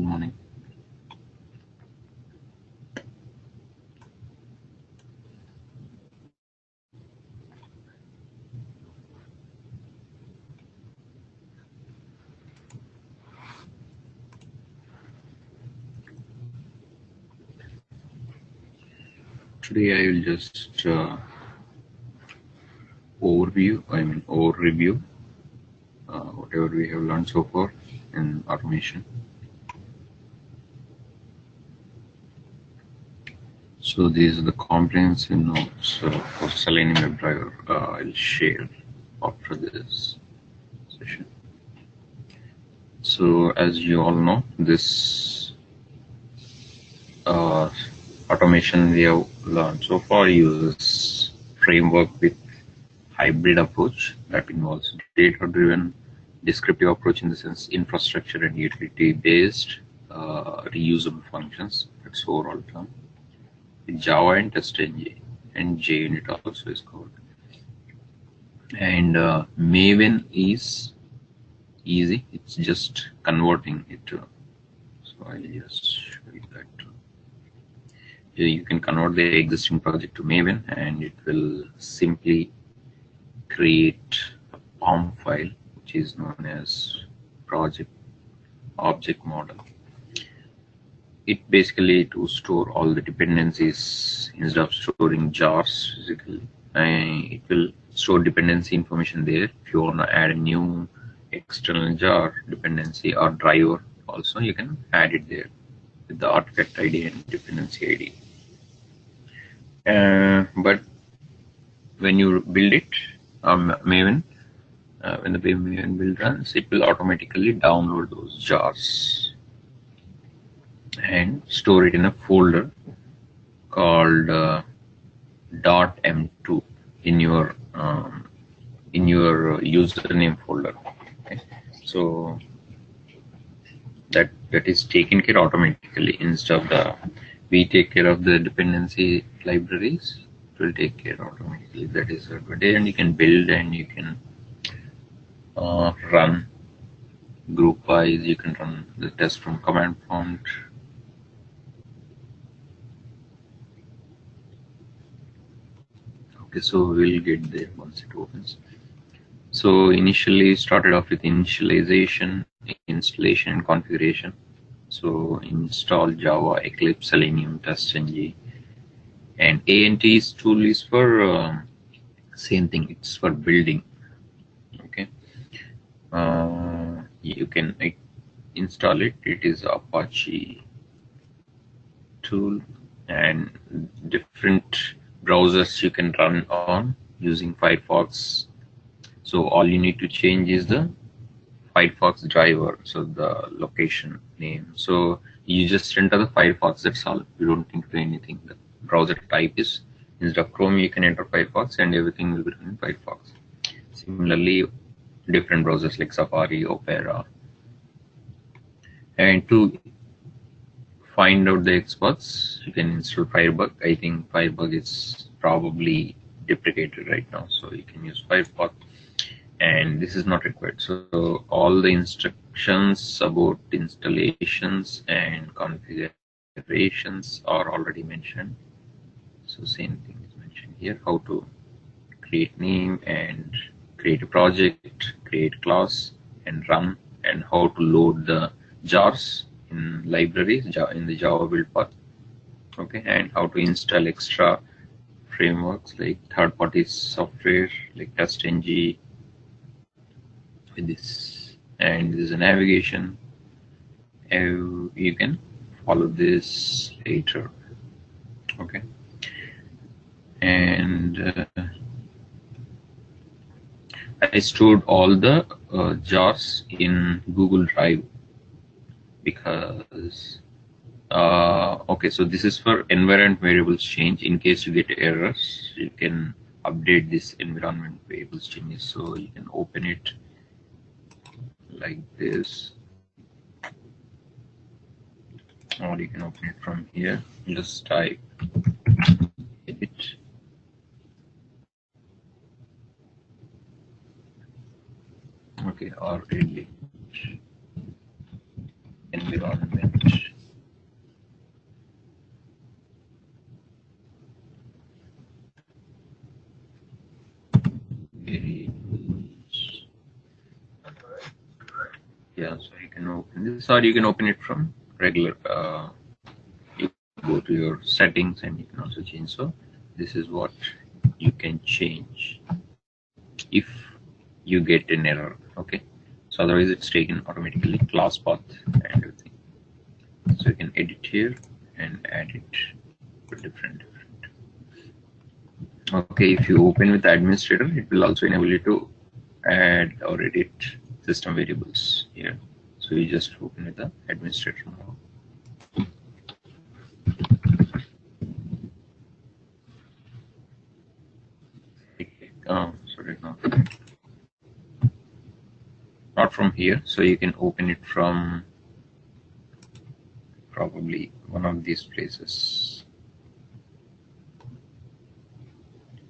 morning. Today I will just overview whatever we have learned so far in automation. So these are the comprehensive notes for Selenium WebDriver I'll share after this session. So as you all know, this automation we have learned so far uses framework with hybrid approach that involves data-driven descriptive approach, in the sense infrastructure and utility based reusable functions. That's overall term. With Java and TestNG and JUnit also is covered. And Maven is easy. It's just converting it to. So I'll just show you that. You can convert the existing project to Maven, and it will simply create a POM file, which is known as project object model. It basically to store all the dependencies instead of storing jars physically. It will store dependency information there. If you want to add a new external jar dependency or driver, also you can add it there with the artifact ID and dependency ID. But when you build it, Maven, when the Maven build runs, it will automatically download those jars and store it in a folder called .m2 in your username folder. Okay. So that is taken care automatically instead of we take care of the dependency libraries. It will take care automatically. That is good. And you can build and you can run group wise. You can run the test from command prompt. Okay, so we'll get there once it opens. So initially started off with initialization, installation and configuration. So install Java, Eclipse, Selenium, TestNG, and ANT's tool is for same thing. It's for building. Okay, you can install it. It is Apache tool, and different browsers you can run on using Firefox. So all you need to change is the Firefox driver, so the location name. So you just enter the Firefox, that's all. You don't need to do anything. The browser type is, instead of Chrome, you can enter Firefox and everything will be written in Firefox. Similarly, different browsers like Safari, Opera. And to find out the exports, you can install FireBug. I think FireBug is probably deprecated right now, so you can use FirePath. And this is not required. So all the instructions about installations and configurations are already mentioned. So same thing is mentioned here: how to create name and create a project, create class and run, and how to load the jars in libraries in the Java build path. Okay, and how to install extra frameworks like third-party software like TestNG. With this, and this is a navigation. You can follow this later. Okay, and I stored all the jars in Google Drive because okay, so this is for environment variables change. In case you get errors, you can update this environment variables changes. So you can open it like this, or you can open it from here. Just type it. Okay, or edit environment variables. Yeah, so you can open this, or you can open it from regular. You go to your settings and you can also change. So this is what you can change if you get an error. Okay, so otherwise it's taken automatically, class path and everything. So you can edit here and add it for different. Okay, if you open with administrator, it will also enable you to add or edit system variables here. So you just open with the administrator now. Sorry, not from here. So you can open it from probably one of these places.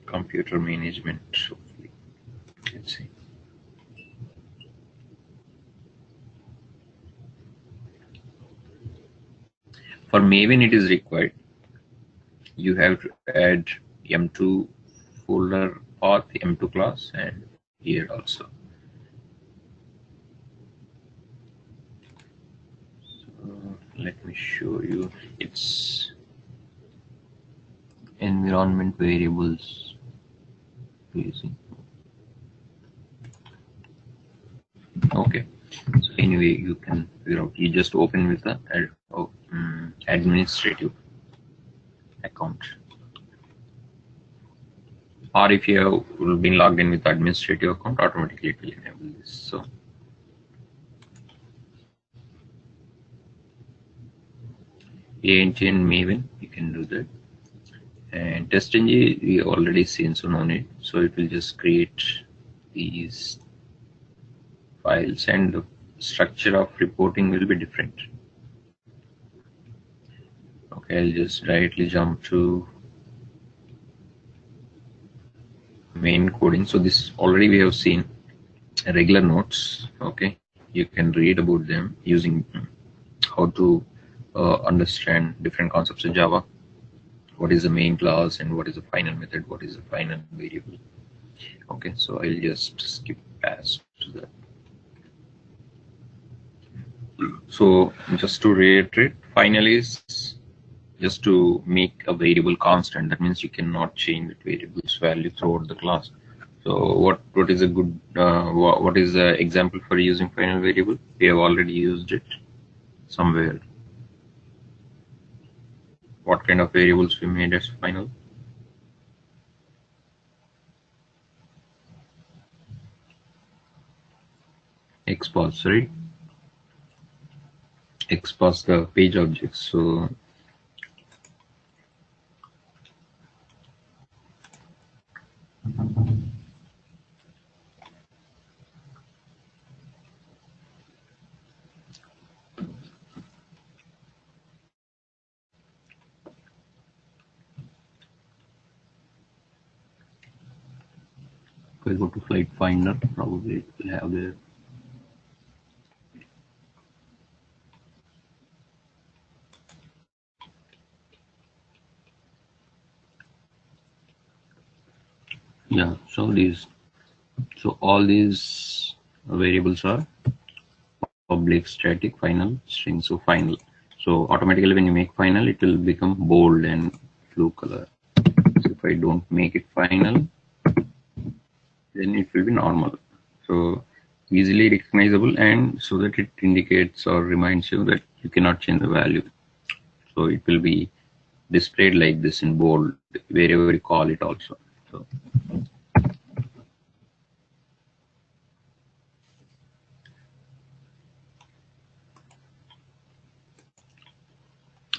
Computer management, hopefully. Let's see. For Maven, it is required. You have to add M2 folder path, M2 class, and here also. So let me show you. It's environment variables. Okay. So anyway, you can figure out. You just open with the administrative account, or if you have been logged in with the administrative account, automatically it will enable this. So ANG and Maven, you can do that. And TestNG we already seen, so no need. So it will just create these files, and the structure of reporting will be different. Okay, I'll just directly jump to main coding. So this already we have seen regular notes. Okay, you can read about them using how to understand different concepts in Java. What is the main class and what is the final method, what is the final variable. Okay, so I'll just skip past that. So just to reiterate, final is just to make a variable constant. That means you cannot change the variable's value throughout the class. So what is a good what is the example for using final variable? We have already used it somewhere. What kind of variables we made as final? XPath, sorry. XPath the page objects. So if I go to Flight Finder, probably it will have there. Yeah, so all these variables are public, static, final, string. So final. So automatically when you make final, it will become bold and blue color. So if I don't make it final, then it will be normal. So easily recognizable, and so that it indicates or reminds you that you cannot change the value. So it will be displayed like this in bold wherever you call it also. So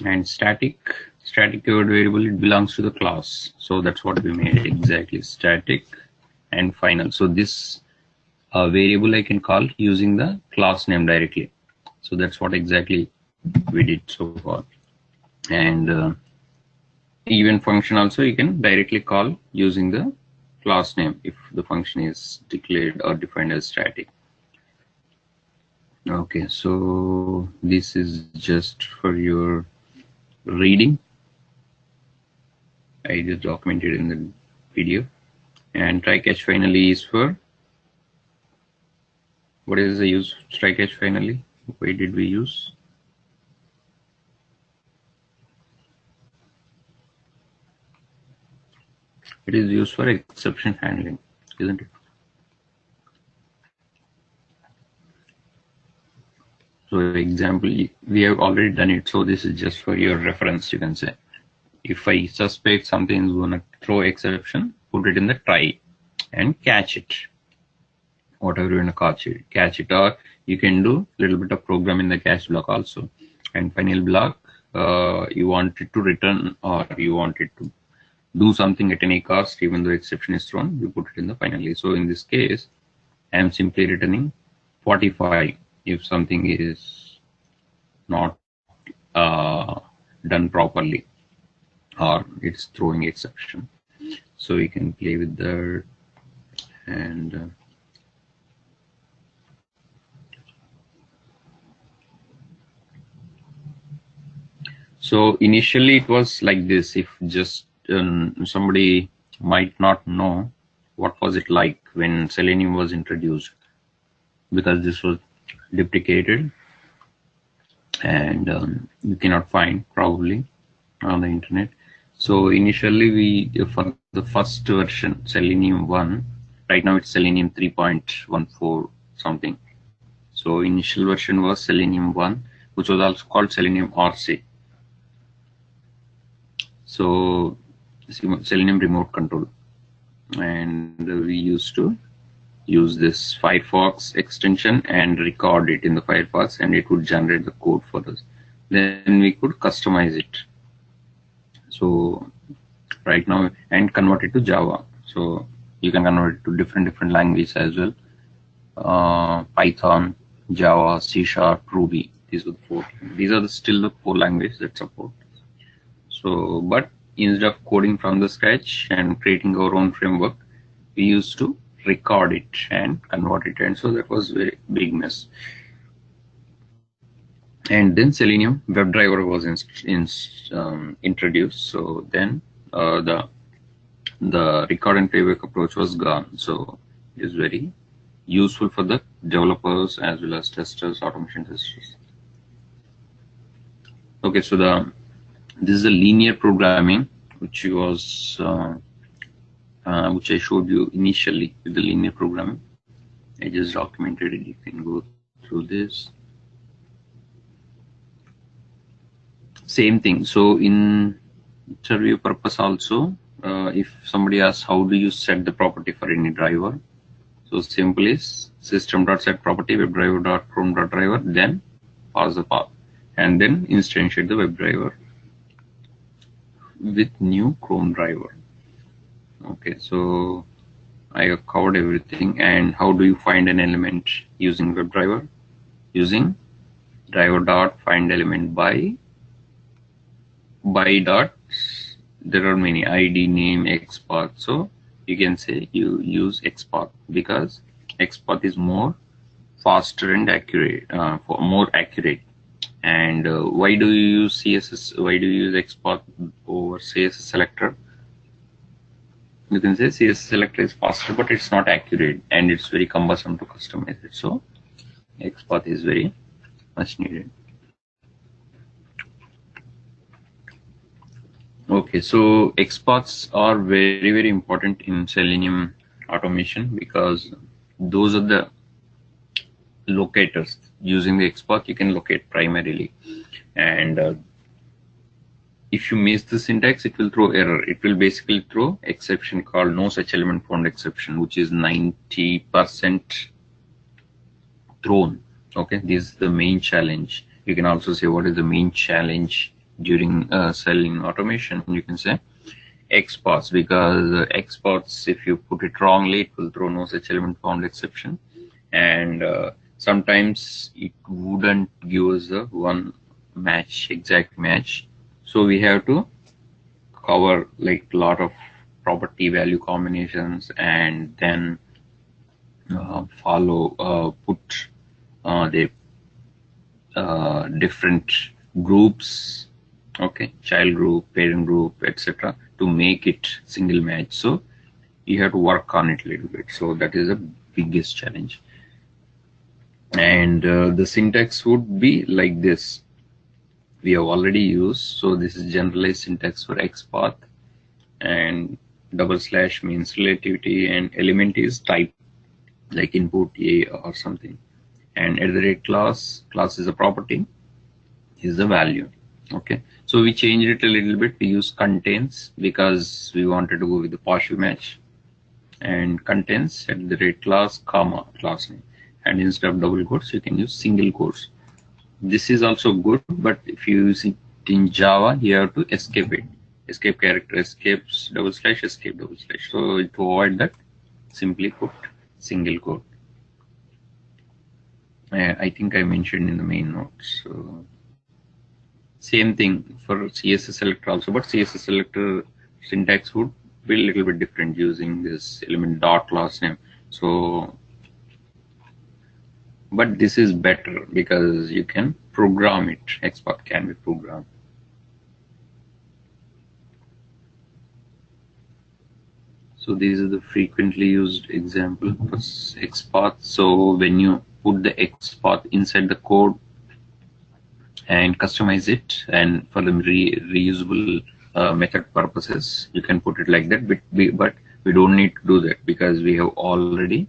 and static keyword variable, it belongs to the class. So that's what we made exactly, static and final. So this variable I can call using the class name directly. So that's what exactly we did so far. And event function also you can directly call using the class name if the function is declared or defined as static. Okay, so this is just for your reading. I just documented in the video. And try catch finally is for, what is the use of try catch finally? Why did we use? It is used for exception handling, isn't it? So example, we have already done it. So this is just for your reference, you can say. If I suspect something is going to throw exception, put it in the try and catch it. Whatever you want to catch it, or you can do a little bit of program in the catch block also. And final block, you want it to return, or you want it to do something at any cost, even though exception is thrown, you put it in the finally. So in this case, I am simply returning 45 if something is not done properly, or it's throwing exception. So we can play with that. And so initially it was like this. If just somebody might not know what was it like when Selenium was introduced, because this was deprecated and you cannot find probably on the internet. So initially we, for the first version, Selenium 1, right now it's Selenium 3.14 something. So initial version was Selenium 1, which was also called Selenium RC. So Selenium remote control, and we used to use this Firefox extension and record it in the Firefox, and it would generate the code for us. Then we could customize it. So right now, and convert it to Java. So you can convert it to different languages as well. Python, Java, C#, Ruby. These are the four. These are still the four languages that support. So, but instead of coding from the scratch and creating our own framework, we used to record it and convert it, and so that was very big mess. And then Selenium WebDriver was introduced. So then the record and playback approach was gone. So it is very useful for the developers as well as testers, automation testers. Okay, so this is a linear programming, which was which I showed you initially with the linear programming. I just documented it. You can go through this. Same thing. So in interview purpose also, if somebody asks how do you set the property for any driver, so simple is system.set property WebDriver.Chrome.driver, then pass the path, and then instantiate the WebDriver with new Chrome driver. Okay, so I have covered everything. And how do you find an element using WebDriver? Using driver.findElement by dot, there are many ID, name, XPath. So you can say you use XPath because XPath is more faster and accurate, more accurate. And why do you use CSS? Why do you use XPath over CSS Selector? You can say CSS Selector is faster, but it's not accurate and it's very cumbersome to customize it. So XPath is very much needed. Okay, so XPaths are very important in Selenium automation because those are the locators. Using the XPath, you can locate primarily, and if you miss the syntax, it will throw error. It will basically throw exception called no such element found exception, which is 90% thrown. Okay, this is the main challenge. You can also say what is the main challenge during Selenium automation. You can say XPaths, because XPaths, if you put it wrongly, it will throw no such element found exception, and sometimes it wouldn't give us the one match, exact match. So we have to cover like a lot of property value combinations, and then put the different groups, okay, child group, parent group, etc., to make it single match. So you have to work on it a little bit. So that is the biggest challenge. And the syntax would be like this. We have already used, so this is generalized syntax for XPath, and double slash means relativity, and element is type, like input A or something, and at the rate class is a property, is the value. Okay, so we changed it a little bit. We use contains because we wanted to go with the partial match, and contains at the rate class comma class name, and instead of double quotes you can use single quotes. This is also good, but if you use it in Java, you have to escape it. Escape character, escapes double slash, escape double slash. So to avoid that, simply put single quote. I think I mentioned in the main notes. So same thing for CSS selector also, but CSS selector syntax would be a little bit different using this element dot class name. So, but this is better because you can program it. XPath can be programmed. So these are the frequently used example for XPath. So when you put the XPath inside the code and customize it, and for the reusable method purposes, you can put it like that. But we don't need to do that because we have already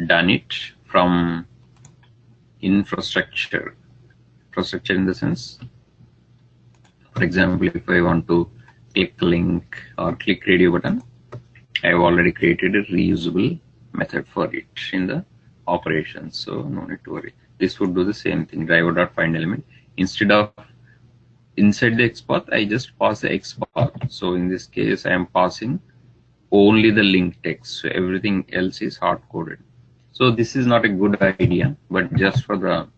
done it from infrastructure. Infrastructure in the sense, for example, if I want to click link or click radio button, I have already created a reusable method for it in the operations, so no need to worry. This would do the same thing, driver.findElement. Instead of inside the XPath, I just pass the XPath. So in this case, I am passing only the link text. So everything else is hard coded. So this is not a good idea, but just for the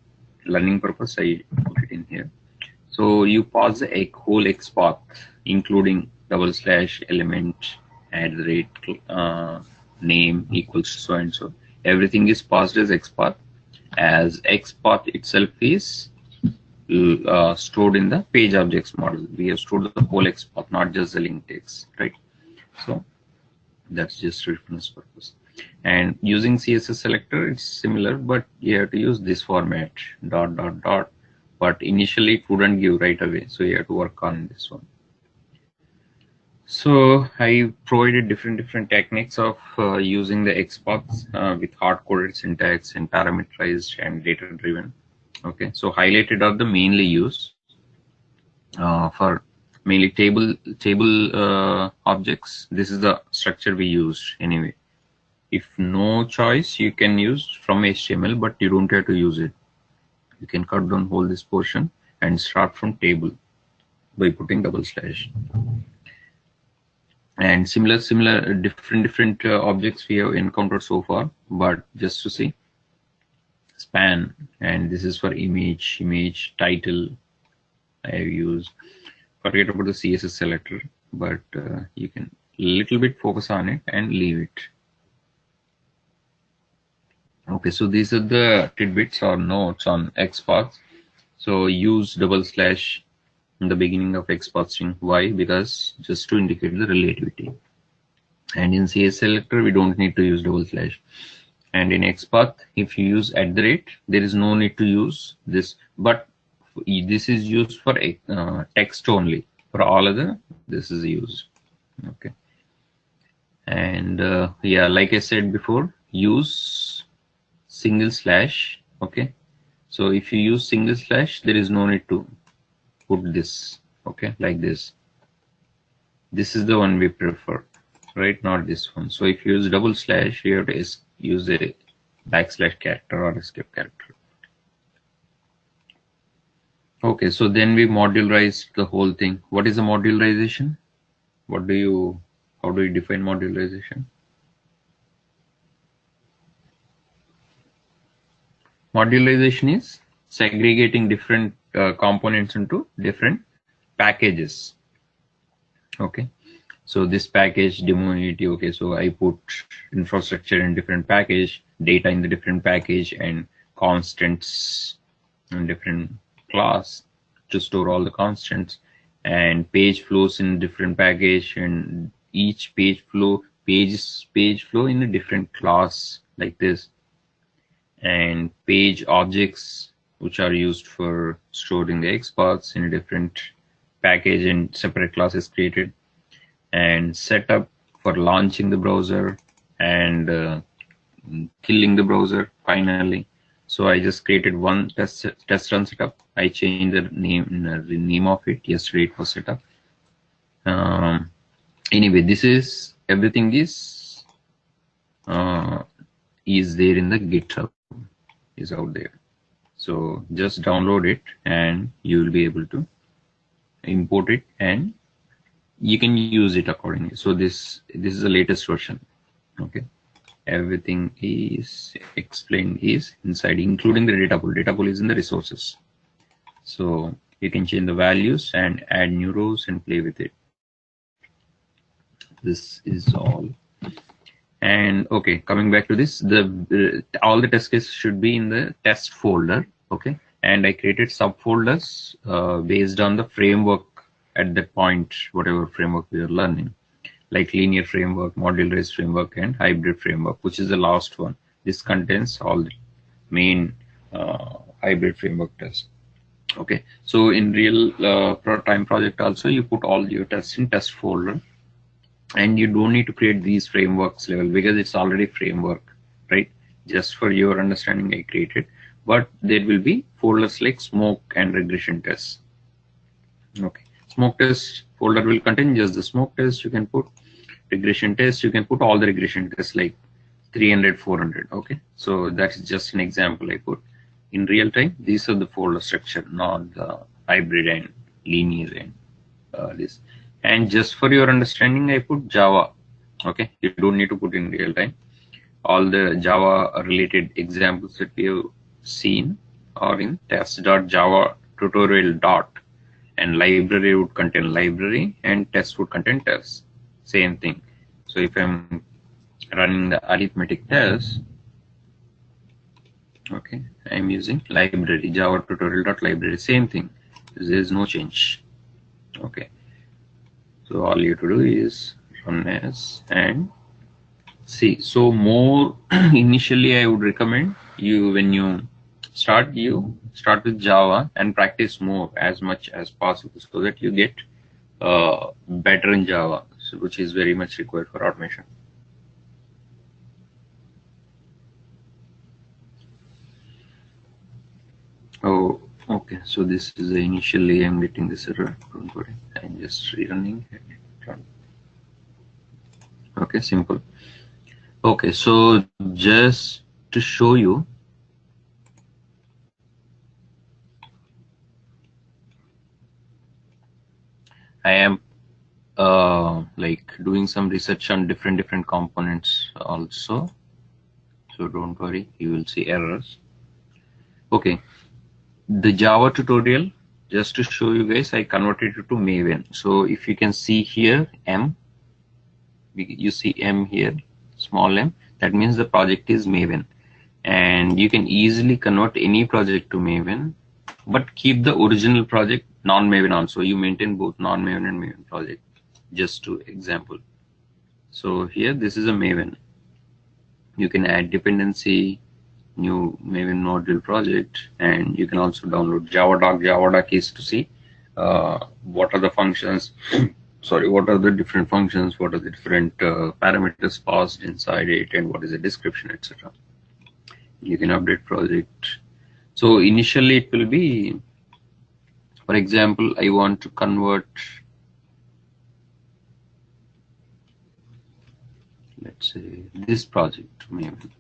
learning purpose, I put it in here. So you pass the whole XPath, including double slash element at the rate name equals so and so. Everything is passed as XPath, as XPath itself is stored in the page objects model. We have stored the whole XPath, not just the link text, right? So that's just reference purpose. And using CSS selector, it's similar, but you have to use this format, dot dot dot. But initially it wouldn't give right away, so you have to work on this one. So I provided different techniques of using the XPaths with hard-coded syntax and parameterized and data-driven. Okay, so highlighted are the mainly used for mainly table objects. This is the structure we used anyway. If no choice, you can use from HTML, but you don't have to use it. You can cut down whole this portion and start from table by putting double slash. And similar different objects we have encountered so far, but just to see span, and this is for image title I have used. Forget about the CSS selector, but you can little bit focus on it and leave it. Okay, so these are the tidbits or notes on XPath. So use double slash in the beginning of XPath string. Why? Because just to indicate the relativity. And in CSS selector, we don't need to use double slash. And in XPath, if you use @ there is no need to use this, but this is used for text only. For all other, this is used. Okay. And yeah, like I said before, use single slash. Okay. So if you use single slash, there is no need to put this. Okay, like this. This is the one we prefer, right? Not this one. So if you use double slash, you have to use a backslash character or escape character. Okay, so then we modularized the whole thing. What is a modularization? How do you define modularization? Modularization is segregating different components into different packages. Okay, so this package demo unity. Okay, so I put infrastructure in different package, data in the different package, and constants in different class to store all the constants, and page flows in different package, and each page page flow in a different class like this, and page objects which are used for storing the XPaths in a different package and separate classes created, and setup for launching the browser and killing the browser finally. So I just created one test run setup. I changed the name of it. Yesterday it was set up. Anyway, this is everything is there in the GitHub, is out there. So just download it and you will be able to import it and you can use it accordingly. So this is the latest version. Okay, everything is explained is inside, including the data pool. Data pool is in the resources. So you can change the values and add new rows and play with it. This is all. And okay, coming back to this, all the test cases should be in the test folder. Okay, and I created subfolders based on the framework at that point, whatever framework we are learning, like linear framework, modularized framework, and hybrid framework, which is the last one. This contains all the main hybrid framework tests. Okay, so in real time project also, you put all your tests in test folder, and you don't need to create these frameworks level because it's already framework, right? Just for your understanding, I created, but there will be folders like smoke and regression tests. Okay, smoke test folder will contain just the smoke test. You can put regression test. You can put all the regression tests like 300, 400. Okay, so that's just an example I put. In real time, these are the folder structure, not the hybrid and linear and this. And just for your understanding, I put Java. Okay, you don't need to put in real time. All the Java related examples that we have seen are in test.java tutorial dot, and library would contain library and test would contain test. Same thing. So if I'm running the arithmetic test, okay, I'm using library, Java tutorial dot library. Same thing. There is no change. Okay. So all you have to do is run as and see. So more initially, I would recommend you, when you start with Java and practice more as much as possible so that you get better in Java, so which is very much required for automation. Oh, okay. So this is initially I'm getting this error. Don't worry. I'm just rerunning. Okay, simple. Okay, so just to show you, I am like doing some research on different components also. So don't worry, you will see errors. Okay, the Java tutorial, just to show you guys, I converted it to Maven. So if you can see here, M, you see M here, small m, that means the project is Maven. And you can easily convert any project to Maven, but keep the original project non-Maven also. You maintain both non-Maven and Maven project, just to example. So here, this is a Maven. You can add dependency, new Maven module project, and you can also download Javadoc. Javadoc is to see what are the functions, sorry, what are the different functions, what are the different parameters passed inside it, and what is the description, etc. You can update project. So initially it will be, for example, I want to convert, let's say, this project to Maven.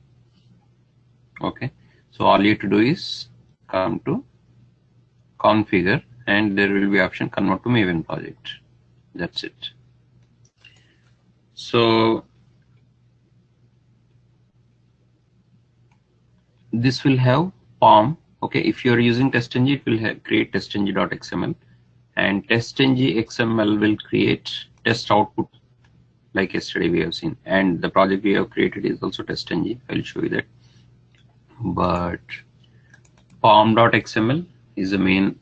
Okay, so all you have to do is come to configure, and there will be option convert to Maven project. That's it. So this will have POM. Okay, if you are using TestNG, it will create testng.xml, and testng XML will create test output like yesterday we have seen, and the project we have created is also testng. I'll show you that. But pom.xml is the main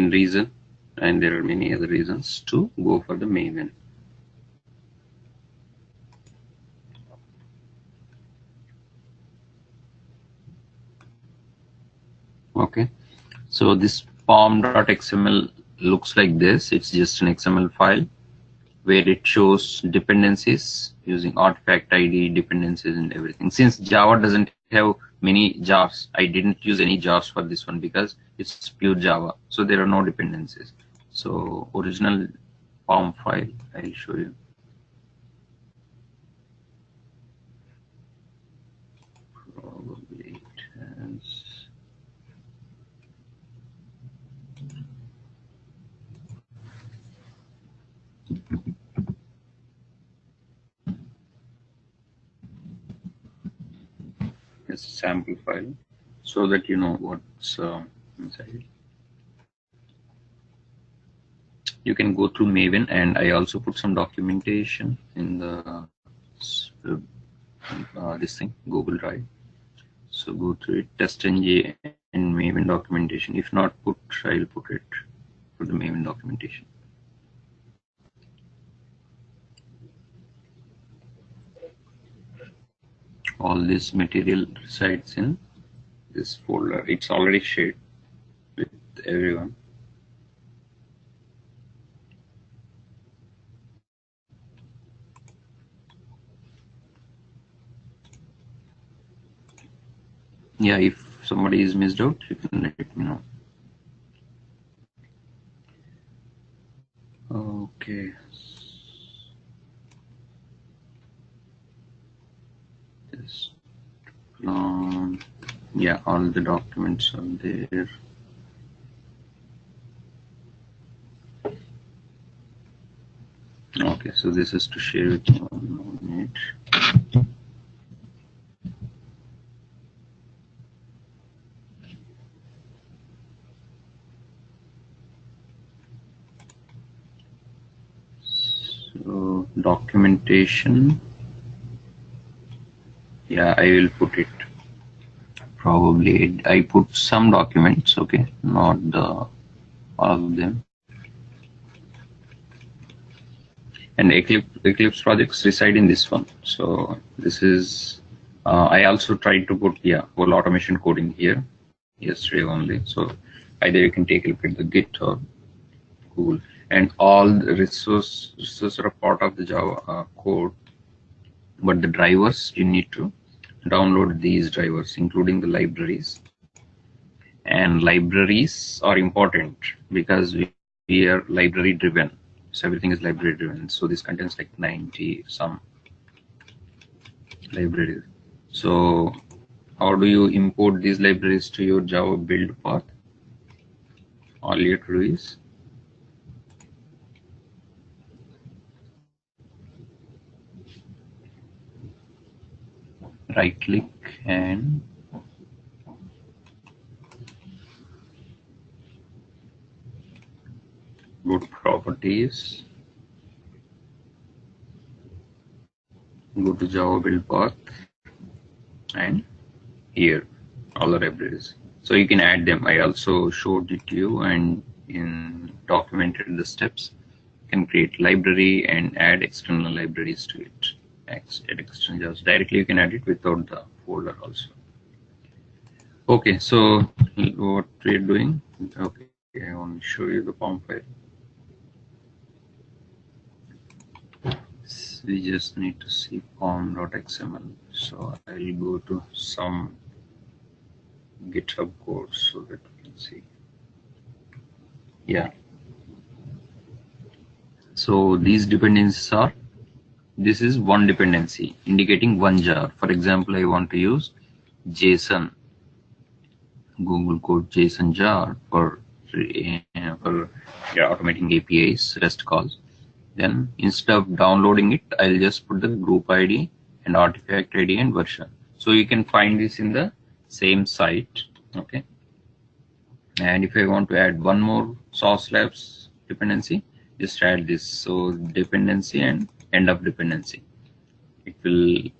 reason, and there are many other reasons to go for the Maven. Okay, so this pom.xml looks like this. It's just an XML file where it shows dependencies using artifact ID, dependencies, and everything. Since Java doesn't have many jars, I didn't use any jars for this one because it's pure Java, so there are no dependencies. So original POM file, I'll show you. Probably it has. It's a sample file so that you know what's inside. You can go through Maven, and I also put some documentation in the this thing, Google Drive. So go through it, test.ng and Maven documentation. If not put, I'll put it for the Maven documentation. All this material resides in this folder. It's already shared with everyone. Yeah, if somebody is missed out, you can let me know. Okay. This yeah, all the documents are there. Okay, so this is to share with you on it. So documentation, yeah, I will put it. Probably I put some documents, okay, not the all of them. And Eclipse projects reside in this one. So this is I also tried to put whole automation coding here yesterday only. So either you can take a look at the Git or Google, and all the resources are part of the Java code, but the drivers you need to download these drivers, including the libraries. And libraries are important because we are library driven. So everything is library driven. So this contains like 90 some libraries. So how do you import these libraries to your Java build path? All you have to do is right click and go to properties, go to Java build path, and here all the libraries. So you can add them. I also showed it to you and documented the steps. You can create library and add external libraries to it. Add external JavaScript. Directly you can add it without the folder also. Okay, so what we're doing, okay, I want to show you the POM file. We just need to see pom.xml. So I'll go to some GitHub code so that we can see. Yeah. So these dependencies are, this is one dependency indicating one jar. For example, I want to use JSON, Google code JSON jar for automating APIs, REST calls. Then instead of downloading it, I'll just put the group ID and artifact ID and version. So you can find this in the same site. Okay. And if I want to add one more Sauce Labs dependency, just add this. So dependency and end of dependency. It will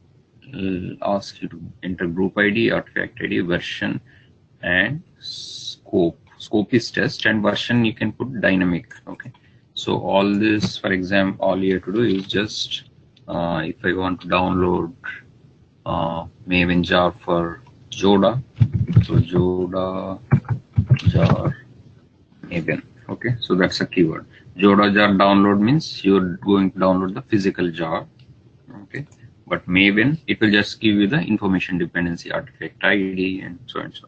ask you to enter group ID, artifact ID, version, and scope. Scope is test, and version you can put dynamic. Okay. So all this, for example, all you have to do is just if I want to download Maven jar for Joda. So Joda jar Maven. Okay, so that's a keyword. Joda jar download means you're going to download the physical jar. Okay, but Maven, it will just give you the information dependency artifact ID and so and so.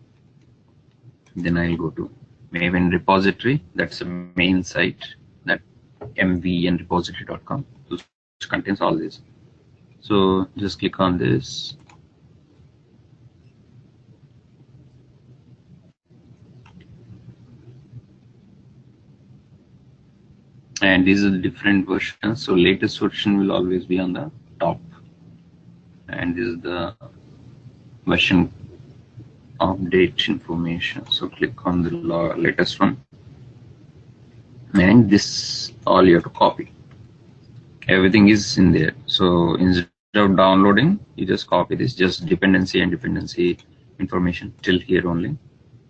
Then I'll go to Maven repository. That's a main site, that mvnrepository.com, which contains all this. So just click on this. And these are the different versions. So latest version will always be on the top. And this is the version update information. So click on the latest one. And this all you have to copy. Everything is in there. So instead of downloading, you just copy this, just dependency and dependency information till here only,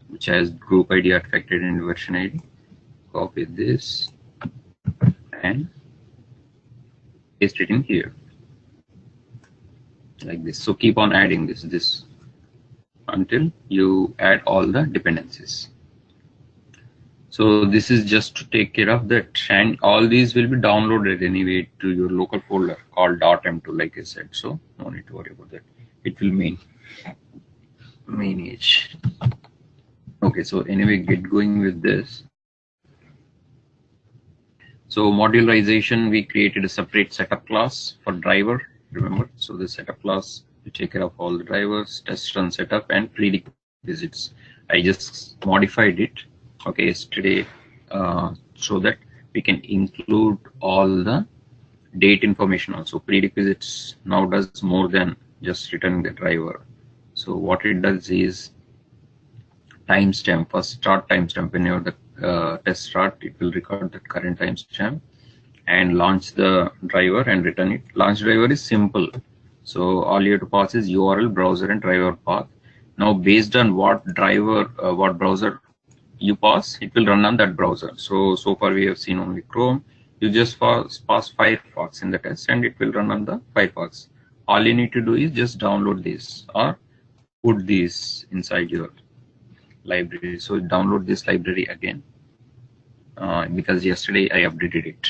which has group ID artifacted and version ID. Copy this and paste it in here like this. So keep on adding this until you add all the dependencies. So this is just to take care of that, and all these will be downloaded anyway to your local folder called .m2, like I said. So no need to worry about that. It will manage. Okay, so anyway, get going with this. So modularization, we created a separate setup class for driver, remember? So the setup class will take care of all the drivers, test run setup, and prerequisites. I just modified it, okay, yesterday, so that we can include all the date information also. Prerequisites now does more than just returning the driver. So what it does is timestamp, first start timestamp. Whenever the test start, it will record the current timestamp and launch the driver and return it. Launch driver is simple. So all you have to pass is URL, browser, and driver path. Now based on what driver, what browser you pass, it will run on that browser. So far we have seen only Chrome. You just pass Firefox in the test and it will run on the Firefox. All you need to do is just download this or put this inside your library. So download this library again, because yesterday I updated it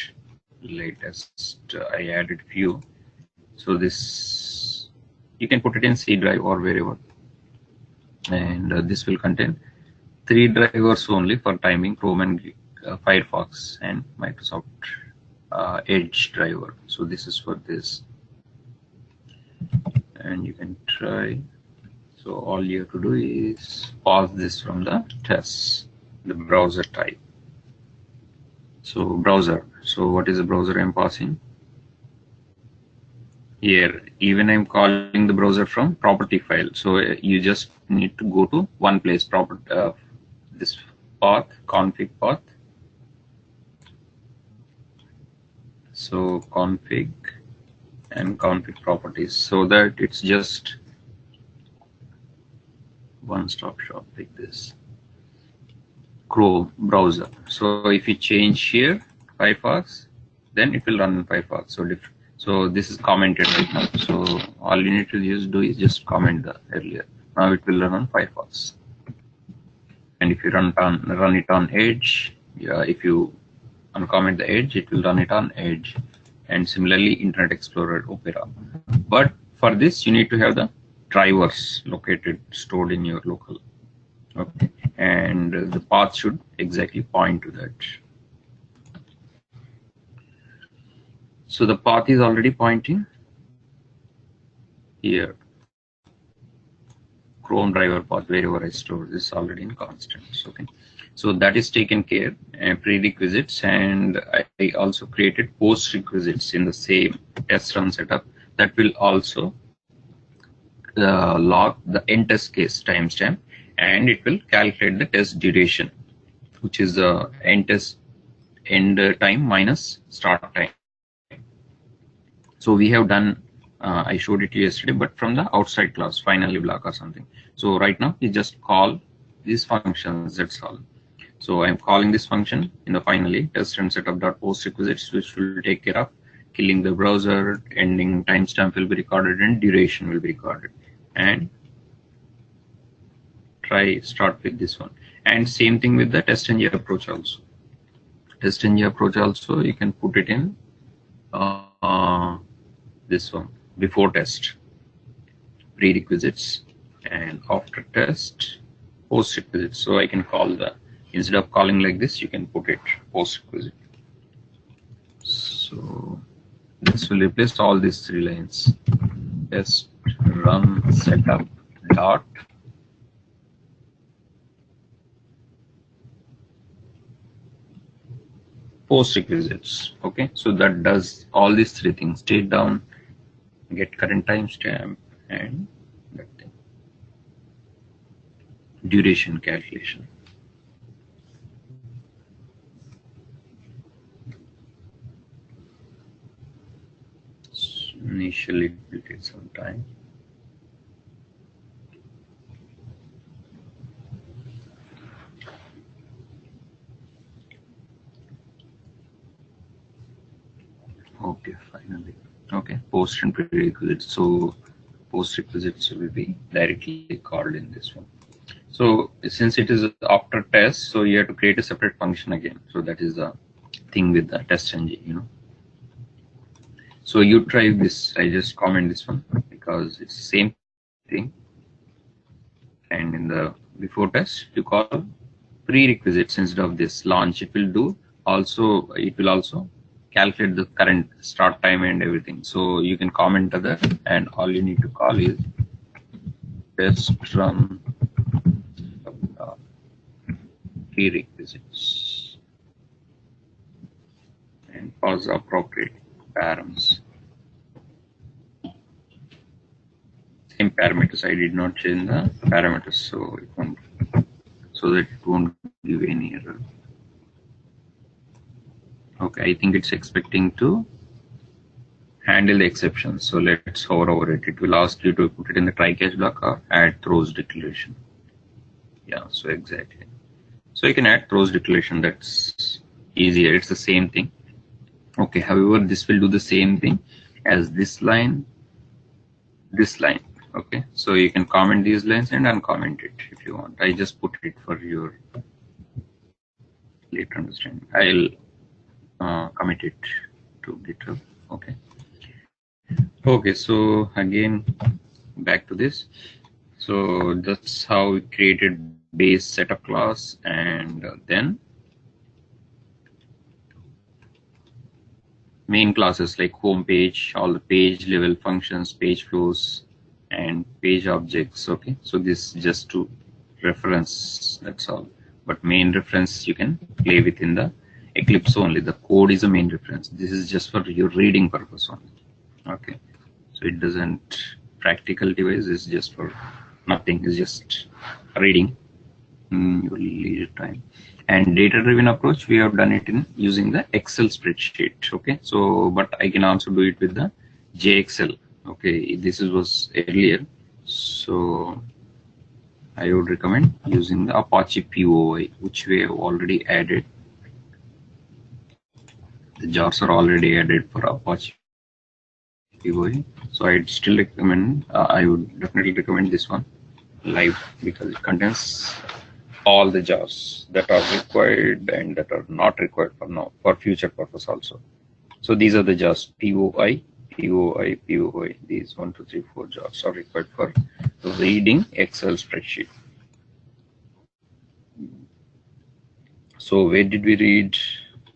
latest. I added few. So this, you can put it in C drive or wherever, and this will contain 3 drivers only for timing: Chrome and Firefox and Microsoft Edge driver. So this is for this, and you can try. So all you have to do is pass this from the tests, the browser type. So browser. So what is the browser I'm passing? Here, even I'm calling the browser from property file. So you just need to go to one place, this path, config path. So config and config properties, so that it's just one-stop shop like this. Chrome browser. So if you change here Firefox, then it will run in Firefox. So this is commented right now. So all you need to do is just comment the earlier. Now it will run on Firefox. And if you run it on Edge, if you uncomment the Edge, it will run it on Edge. And similarly, Internet Explorer, Opera. But for this, you need to have the drivers located, stored in your local. Okay, and the path should exactly point to that. So the path is already pointing here. Chrome driver path, wherever I store this, already in constants. Okay, so that is taken care. Prerequisites, and I also created post requisites in the same test run setup that will also log the end test case timestamp, and it will calculate the test duration, which is the end time minus start time. So we have done, I showed it yesterday, but from the outside class, finally block or something. So right now we just call these functions, that's all. So I'm calling this function in the finally test and setup dot post requisites, which will take care of killing the browser, ending timestamp will be recorded, and duration will be recorded. And start with this one. And same thing with the test-ng approach also. Test-ng approach also, you can put it in this one, before test, prerequisites, and after test, post requisites. So I can call instead of calling like this, you can put it post requisite. So this will replace all these 3 lines. Test run setup dot post requisites. Okay, so that does all these 3 things: state down, get current timestamp, and that thing, duration calculation. So initially it will take some time. Okay, finally. Okay, post and prerequisites. So post requisites will be directly called in this one. So since it is after test, so you have to create a separate function again. So that is the thing with the test-ng, you know. So you try this. I just comment this one because it's the same thing. And in the before test, you call prerequisites instead of this launch. It will also calculate the current start time and everything. So you can comment that, and all you need to call is test run prerequisites and pass the appropriate params. Same parameters. I did not change the parameters, so that it won't give any error. Okay, I think it's expecting to handle the exceptions. So let's hover over it. It will ask you to put it in the try catch block or add throws declaration. Yeah, so exactly. So you can add throws declaration. That's easier. It's the same thing. Okay, however, this will do the same thing as this line, this line. Okay, so you can comment these lines and uncomment it if you want. I just put it for your later understanding. I'll commit it to GitHub. Okay. Okay, so again, back to this. So that's how we created base setup class, and then main classes like home page, all the page level functions, page flows, and page objects. Okay, so this just to reference, that's all. But main reference you can play within the Eclipse only. The code is a main reference. This is just for your reading purpose only. Okay, so it doesn't, practical device is just for nothing, it's just reading. You will need time. And data driven approach, we have done it in using the Excel spreadsheet. Okay, so but I can also do it with the JXL. Okay, this was earlier, so I would recommend using the Apache POI, which we have already added. The jars are already added for Apache POI, so I'd still recommend, I would definitely recommend this one live, because it contains all the jars that are required and that are not required for now, for future purpose also. So these are the jars: POI, POI, POI. These 1, 2, 3, 4 jars are required for reading Excel spreadsheet. So where did we read?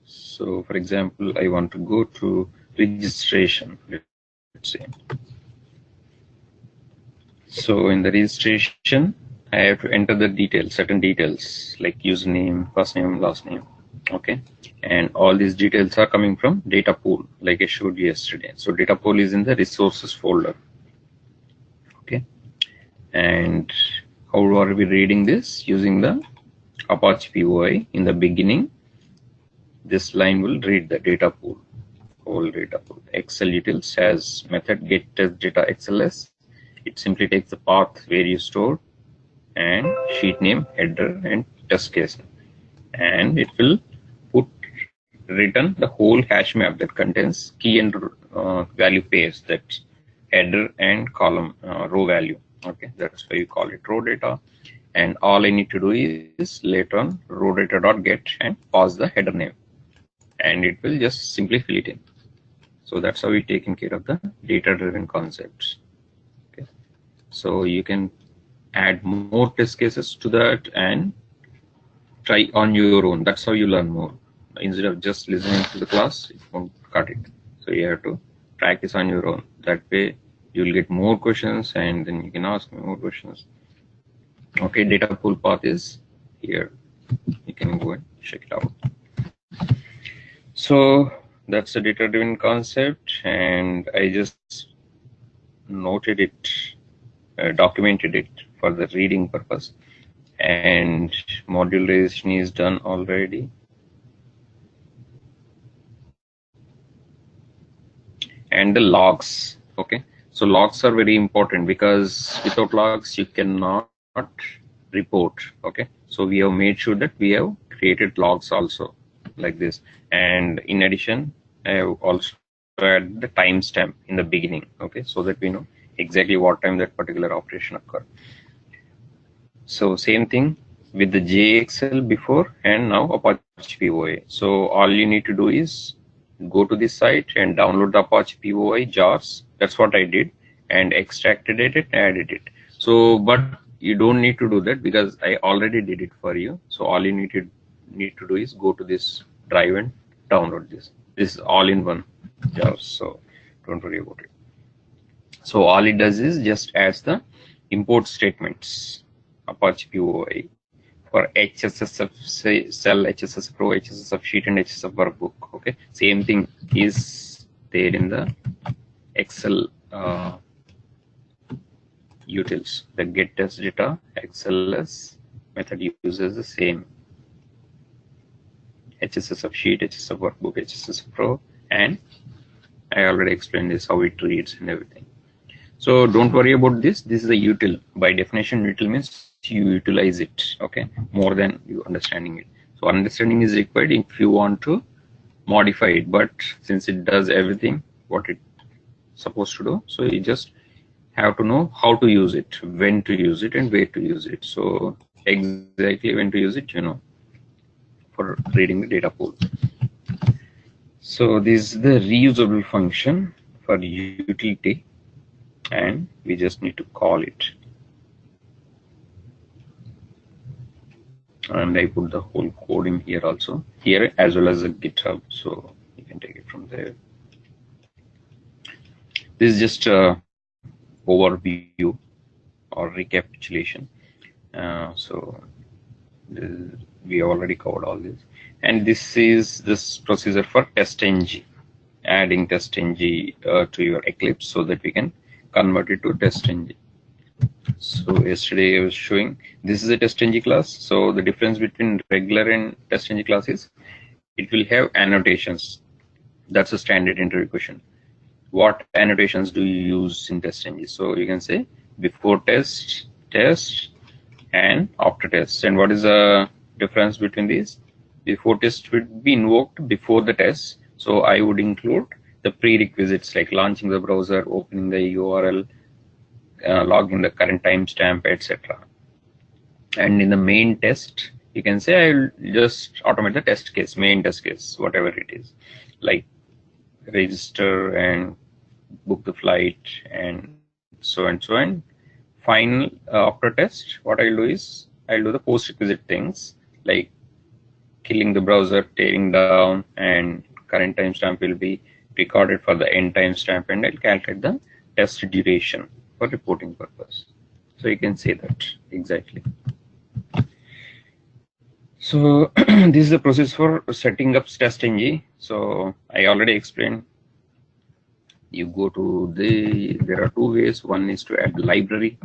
So for example, I want to go to registration, let's say. So in the registration, I have to enter the details, certain details like username, first name, last name. Okay, and all these details are coming from data pool, like I showed you yesterday. So data pool is in the resources folder. Okay, and how are we reading this? Using the Apache POI. In the beginning, this line will read the data pool, whole data pool. Excel utils has method get test data XLS. It simply takes the path where you store and sheet name, header, and test case, and it will return the whole hash map that contains key and value pairs, that's header and column row value. Okay, that's why you call it raw data. and all I need to do is later on row data.get and pass the header name, and it will just simply fill it in. So that's how we taken care of the data-driven concepts. Okay, so you can add more test cases to that and try on your own. That's how you learn more. Instead of just listening to the class, it won't cut it. So you have to practice on your own. That way you'll get more questions and then you can ask me more questions. Okay, data pool path is here. You can go and check it out. So that's the data driven concept, and I just noted it, documented it for the reading purpose. And modularization is done already. And the logs. Okay, so logs are very important because without logs you cannot report. Okay, so we have made sure that we have created logs also like this, and in addition I have also added the timestamp in the beginning. Okay, so that we know exactly what time that particular operation occurred. So same thing with the JXL before and now Apache POI. So all you need to do is go to this site and download the Apache POI jars. That's what I did, and extracted it and added it. So, but you don't need to do that because I already did it for you. So all you need to do is go to this drive and download this. This is all in one jar, so don't worry about it. So all it does is just adds the import statements, Apache POI for HSSF cell, HSSF row, HSSF sheet, and HSSF workbook. Okay, same thing is there in the Excel utils. The get test data XLS method uses the same HSSF sheet, HSSF workbook, HSSF row, and I already explained this how it reads and everything. So don't worry about this. This is a util. By definition, util means you utilize it, okay, more than you understanding it. So understanding is required if you want to modify it, but since it does everything what it's supposed to do, so you just have to know how to use it, when to use it, and where to use it. So exactly when to use it, you know, for reading the data pool. So this is the reusable function for utility, and we just need to call it. And I put the whole code in here also, here as well as the GitHub, so you can take it from there. This is just a overview or recapitulation. So we already covered all this, and this is this procedure for testng, adding testng to your Eclipse so that we can convert it to testng. So yesterday I was showing this is a testng class. So the difference between regular and testng class is it will have annotations. That's a standard interview question. What annotations do you use in testng? So you can say before test, test, and after test. And what is the difference between these? Before test would be invoked before the test. So I would include the prerequisites like launching the browser, opening the URL, logging the current timestamp, etc. And in the main test, you can say I'll just automate the test case, main test case, whatever it is, like register and book the flight and so and so. And final after test, what I'll do is I'll do the post requisite things like killing the browser, tearing down, and current timestamp will be recorded for the end timestamp, and I'll calculate the test duration for reporting purpose. So you can say that exactly. So this is the process for setting up testng. So I already explained. You go to there are two ways. One is to add library.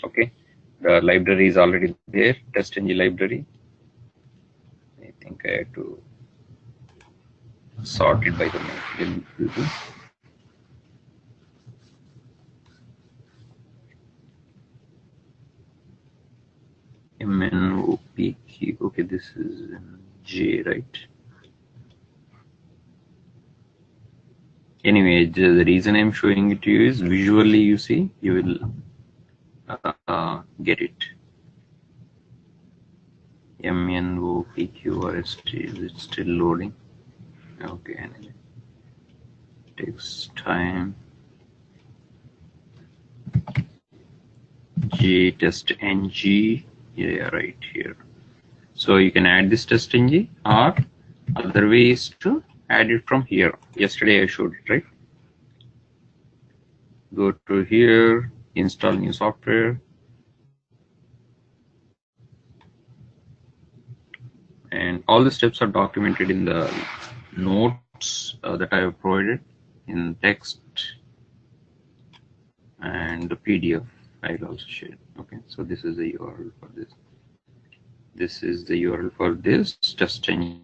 Okay, the library is already there, testng library. I think I have to sort it by the name. MNOPQ. Okay, this is J, right? Anyway, the reason I'm showing it to you is visually, you see, you will get it. MNOPQRST, is it still loading? Okay, anyway, takes time. G test ng, yeah, right here. So you can add this test ng, or other way is to add it from here. Yesterday I showed it, right? Go to here, install new software, and all the steps are documented in the notes that I have provided in text, and the PDF I will also share. Okay, so this is the URL for this. This is the URL for this test ng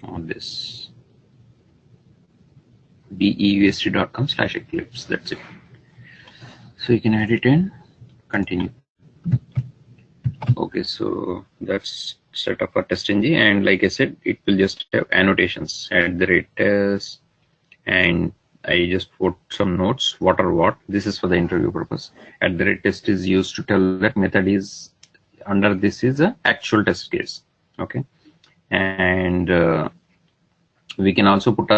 on this beust.com/eclipse. That's it. So you can add it in, continue. Okay, so that's set up for test ng, and like I said, it will just have annotations @test, and I just put some notes, what or what. This is for the interview purpose. @test is used to tell that method is under this is a actual test case. Okay, and we can also put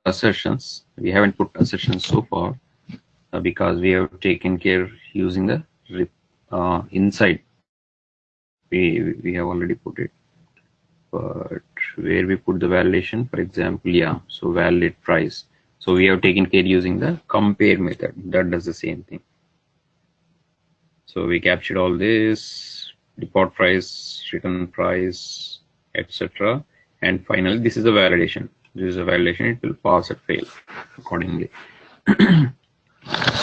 assertions. We haven't put assertions so far because we have taken care using the inside. We have already put it, but where we put the validation, for example, yeah, so validate price. So we have taken care using the compare method that does the same thing. So we captured all this, deport price, return price, etc. And finally, this is a validation. This is a validation. It will pass or fail accordingly.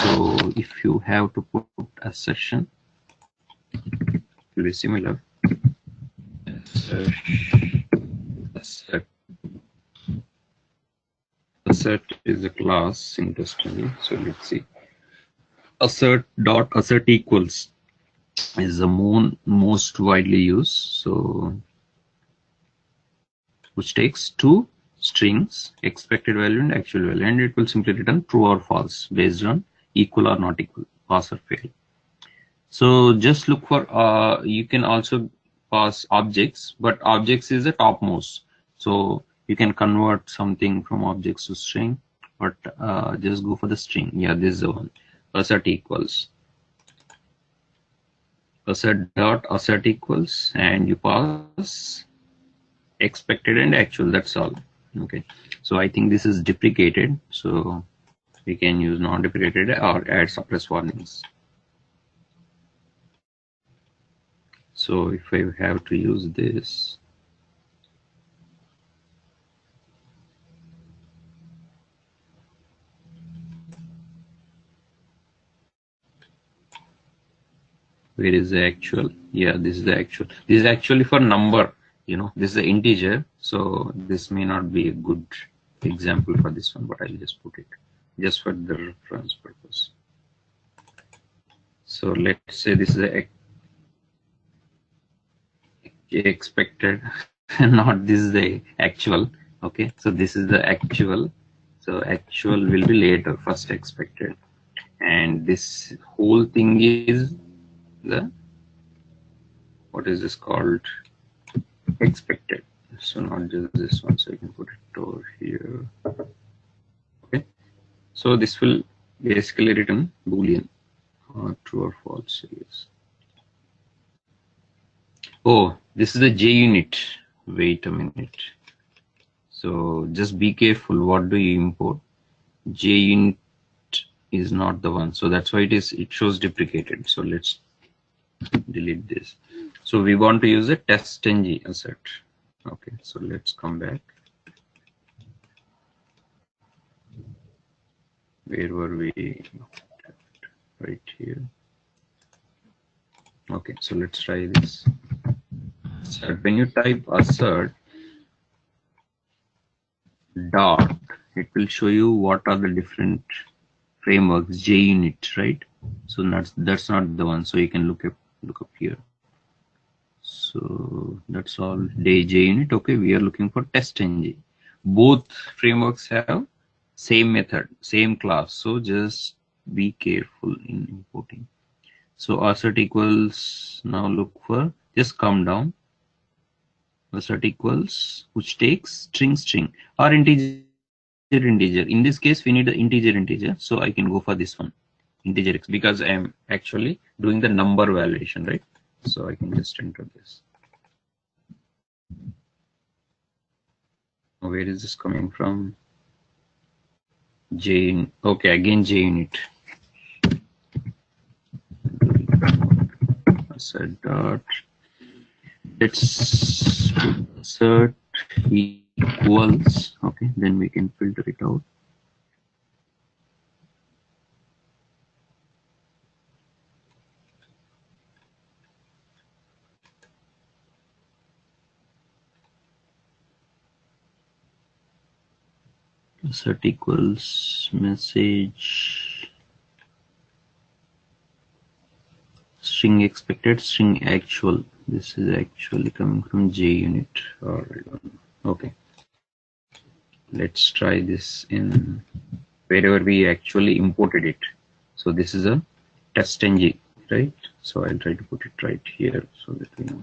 So if you have to put assertion, it will be similar. Assert is a class interestingly. So let's see. Assert equals is the most widely used. So which takes two strings, expected value and actual value, and it will simply return true or false based on equal or not equal, pass or fail. So just look for you can also pass objects, but objects is the topmost. So you can convert something from objects to string, but just go for the string. Yeah, this is the one. Assert equals. Assert equals, and you pass expected and actual. That's all. Okay. So I think this is deprecated. So we can use non-deprecated or add suppress warnings. So if I have to use this, where is the actual? Yeah, this is the actual. This is actually for number, you know, this is the integer. So this may not be a good example for this one, but I'll just put it just for the reference purpose. So let's say this is the expected, not this is the actual. Okay, so this is the actual. So actual will be later, first expected, and this whole thing is the, what is this called, expected. So not just this one, so you can put it over here. Okay, so this will basically return boolean, true or false, I guess. Oh, this is the JUnit. Wait a minute. So just be careful. What do you import? JUnit is not the one, so that's why it shows deprecated. So let's delete this. So we want to use a test ng assert. Okay, so let's come back. Where were we? Right here. Okay, so let's try this. So when you type assert dot, it will show you what are the different frameworks. JUnit, right? So that's not the one. So you can look up here. So that's all. JUnit. Okay, we are looking for test ng. Both frameworks have same method, same class. So just be careful in importing. So assert equals, now look for, just come down, assert equals, which takes string or integer. In this case, we need the integer, so I can go for this one, integer x, because I am actually doing the number validation, right? So I can just enter this. Where is this coming from? J, okay, again JUnit. Assert dot, let's assert equals, okay, then we can filter it out. Assert equals message string expected, string actual. This is actually coming from JUnit, or I don't know. Okay, let's try this in wherever we actually imported it. So this is a test ng, right? So I'll try to put it right here so that we know.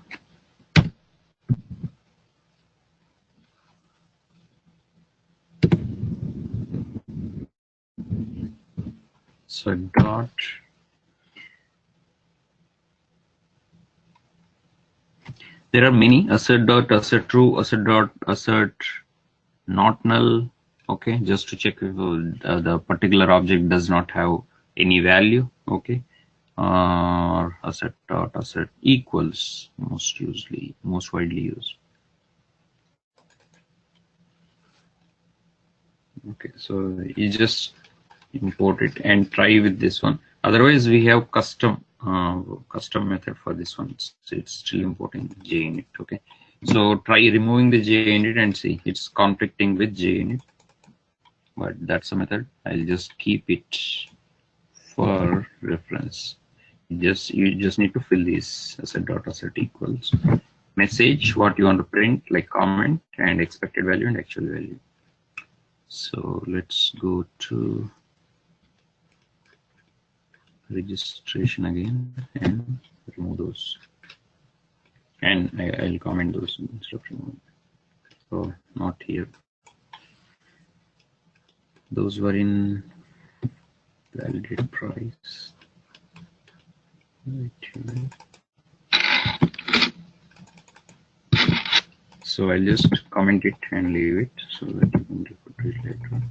So dot, there are many, assert dot, assert true, assert dot, assert not null, okay, just to check if the particular object does not have any value, okay, or assert dot, assert equals, most widely used. Okay, so you just import it and try with this one. Otherwise, we have custom method for this one. So it's still importing JUnit. Okay, so try removing the JUnit and see it's conflicting with JUnit. But that's a method. I'll just keep it for reference. You just need to fill this assert dot assert equals message what you want to print, like comment and expected value and actual value. So let's go to registration again and remove those, and I'll comment those instead of removing. So not here, those were in validate price right here. So I'll just comment it and leave it so that you can refer to it later.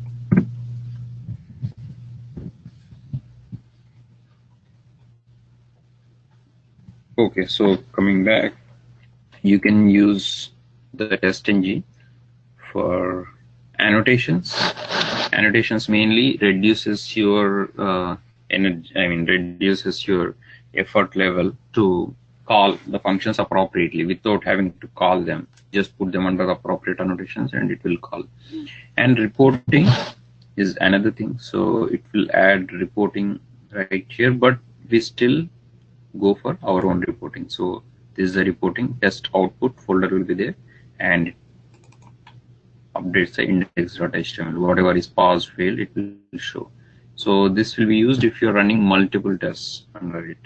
Okay, so coming back, you can use the test ng for annotations. Annotations mainly reduces your reduces your effort level to call the functions appropriately without having to call them. Just put them under appropriate annotations and it will call. And reporting is another thing. So it will add reporting right here, but we still go for our own reporting. So this is the reporting test output folder will be there, and updates the index.html. Whatever is paused, failed, it will show. So this will be used if you're running multiple tests under it.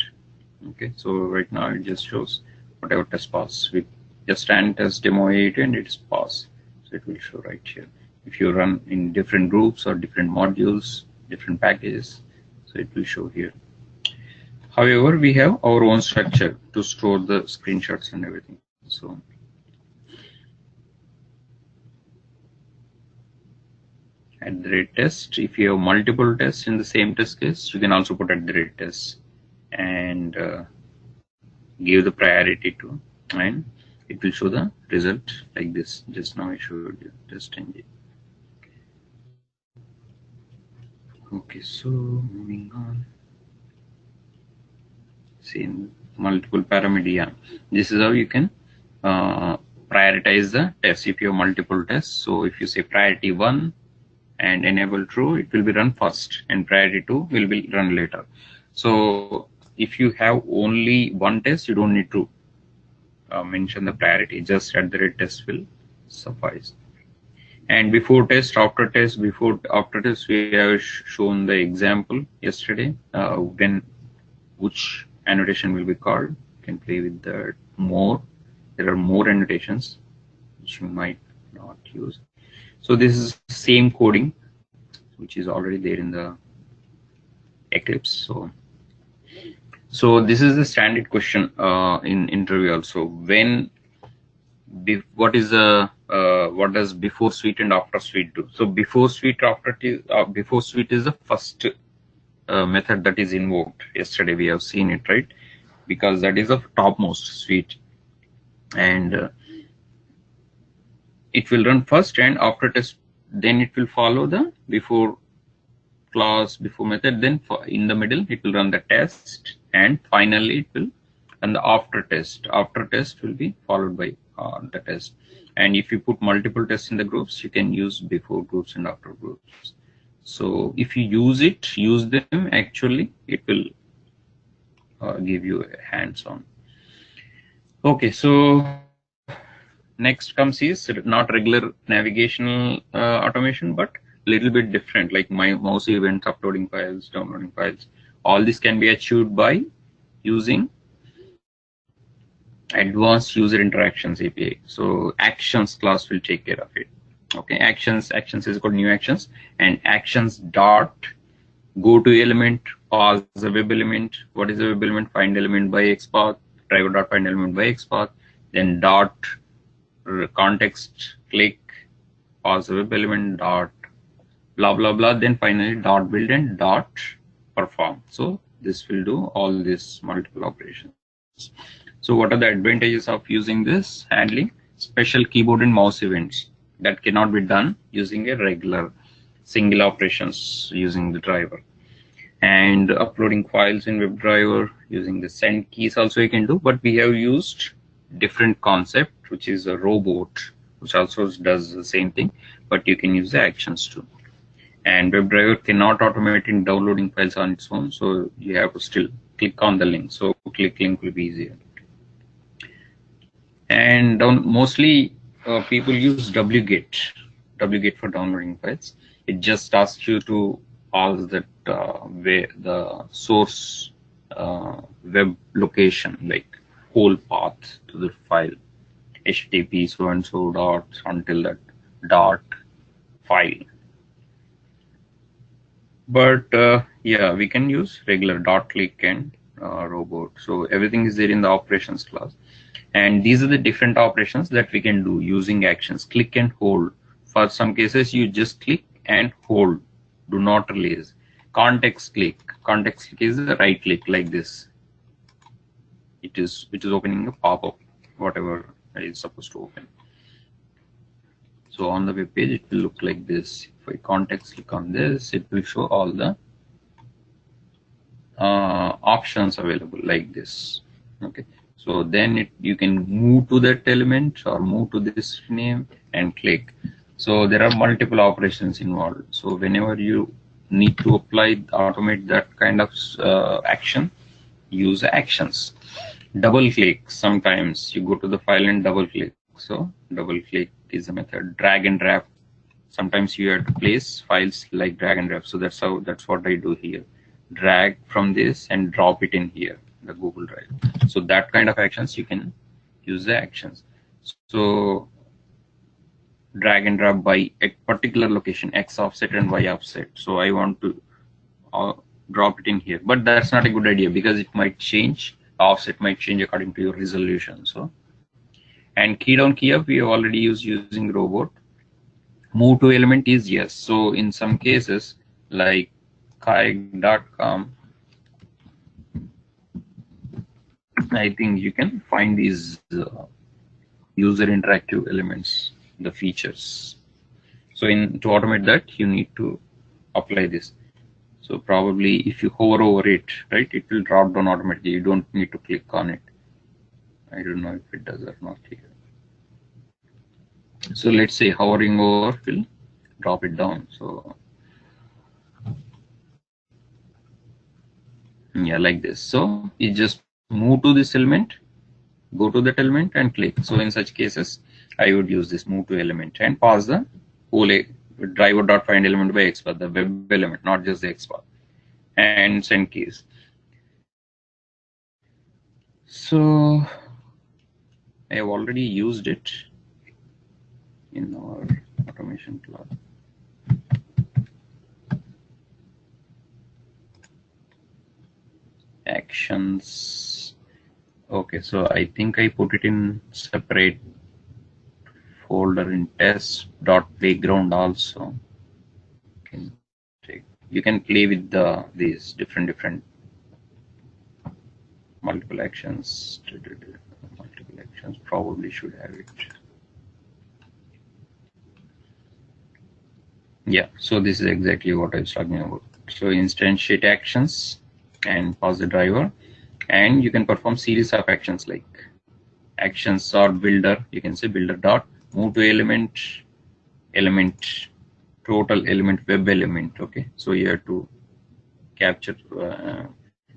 Okay, so right now it just shows whatever test pass. We just ran test demo 8 and it's pass. So it will show right here. If you run in different groups or different modules, different packages, so it will show here. However, we have our own structure to store the screenshots and everything. So @test, if you have multiple tests in the same test case, you can also put @test and give the priority to, and it will show the result like this. Just now I showed you test ng. Okay, so moving on. See, multiple parameter. Yeah, this is how you can prioritize the tests if you have multiple tests. So if you say priority 1 and enable true, it will be run first, and priority 2 will be run later. So if you have only one test, you don't need to mention the priority. Just @test will suffice. And before test, after test, before after test, we have shown the example yesterday when which annotation will be called. You can play with that more. There are more annotations which you might not use. So this is same coding which is already there in the Eclipse. So this is the standard question in interview also. What does before suite and after suite do? So before suite before suite is the first method that is invoked. Yesterday we have seen it, right? Because that is the topmost suite, and it will run first, and after test then it will follow the before clause, before method, then in the middle it will run the test, and finally it will run the after test. After test will be followed by the test. And if you put multiple tests in the groups, you can use before groups and after groups. So if you use them, actually it will give you a hands-on. Okay, so next comes is not regular navigational automation, but little bit different, like my mouse events, uploading files, downloading files. All this can be achieved by using advanced user interactions API. So actions class will take care of it. Okay, actions is called new actions, and actions dot go to element, pause the web element. What is the web element? Find element by XPath, driver dot find element by XPath, then dot context click, pause the web element, dot blah blah blah, then finally dot build and dot perform. So this will do all these multiple operations. So what are the advantages of using this? Handling special keyboard and mouse events that cannot be done using a regular single operations using the driver. And uploading files in WebDriver using the send keys also you can do, but we have used different concept, which is a robot, which also does the same thing, but you can use the actions too. And WebDriver cannot automate in downloading files on its own, so you have to still click on the link. So click link will be easier. And mostly people use wget for downloading files. It just asks you to pass that where the source web location, like whole path to the file, http so and so dot until that dot file. But yeah, we can use regular dot click and robot. So everything is there in the operations class. And these are the different operations that we can do using actions. Click and hold. For some cases, you just click and hold. Do not release. Context click. Context click is the right click like this. It is opening a pop-up, whatever it is supposed to open. So on the web page, it will look like this. If I context click on this, it will show all the options available like this. Okay. So then you can move to that element or move to this name and click. So there are multiple operations involved. So whenever you need to automate that kind of action, use actions. Double click. Sometimes you go to the file and double click. So double click is a method. Drag and drop. Sometimes you have to place files like drag and drop. So that's what I do here. Drag from this and drop it in here, the Google Drive. So that kind of actions you can use the actions. So drag and drop by a particular location, X offset and Y offset. So I want to drop it in here, but that's not a good idea because it might change. Offset might change according to your resolution. So, and key down key up we have already used using robot. Move to element is yes. So in some cases like kayak.com, I think you can find these user interactive elements, the features. So to automate that, you need to apply this. So probably if you hover over it, right, it will drop down automatically. You don't need to click on it. I don't know if it does or not here. So let's say hovering over will drop it down. So yeah, like this. So you just move to this element, go to that element and click. So in such cases, I would use this move to element and pass the whole driver.find element by XPath, the web element, not just the XPath, and send keys. So I have already used it in our automation class. Actions. Okay, so I think I put it in separate folder in test.playground also. You can play with these different multiple actions. Multiple actions probably should have it. Yeah, so this is exactly what I was talking about. So instantiate actions and pass the driver, and you can perform series of actions like actions or builder. You can say builder dot move to element total element web element. Okay, so you have to capture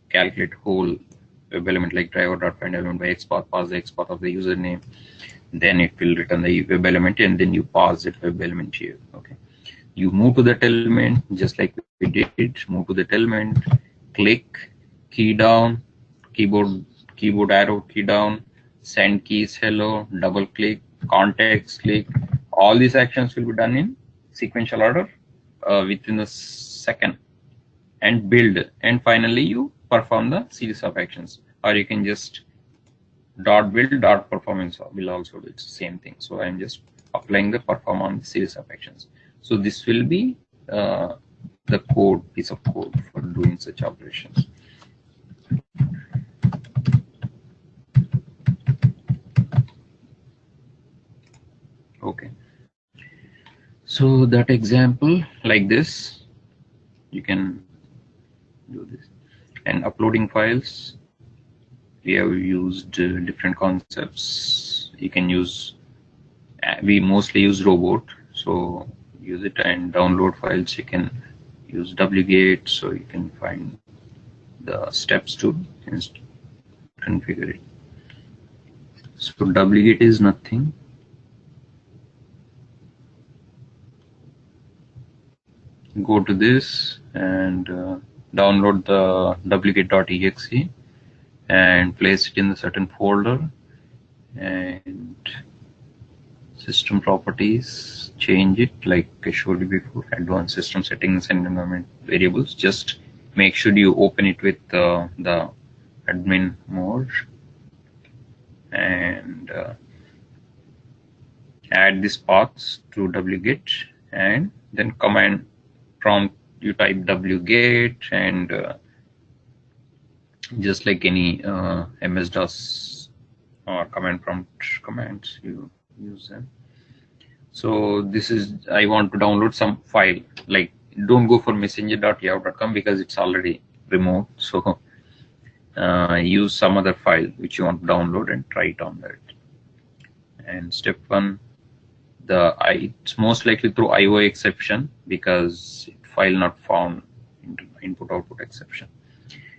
calculate whole web element like driver dot find element by XPath, pass the XPath of the username, then it will return the web element, and then you pass that web element here. Okay, you move to that element just like we did. Move to that element, click, key down, keyboard arrow key down, send keys hello, double click, context click. All these actions will be done in sequential order within a second, and build, and finally you perform the series of actions. Or you can just dot build dot performance will also do it's the same thing. So I'm just applying the perform on the series of actions. So this will be the piece of code for doing such operations. Okay, so that example like this, you can do this. And uploading files, we have used different concepts. You can use, we mostly use robot, so use it. And download files, you can use wget, so you can find the steps to configure it. So wget is nothing. Go to this and download the wget.exe and place it in the certain folder, and system properties, change it like I showed you before, advanced system settings and environment variables. Just make sure you open it with the admin mode, and add these paths to wget, and then command prompt you type wget, and just like any MS-DOS or command prompt commands, you use them. So this is, I want to download some file, like don't go for messenger.yahoo.com because it's already removed. So use some other file which you want to download and try it on that. And step 1, it's most likely through IO exception because file not found input output exception.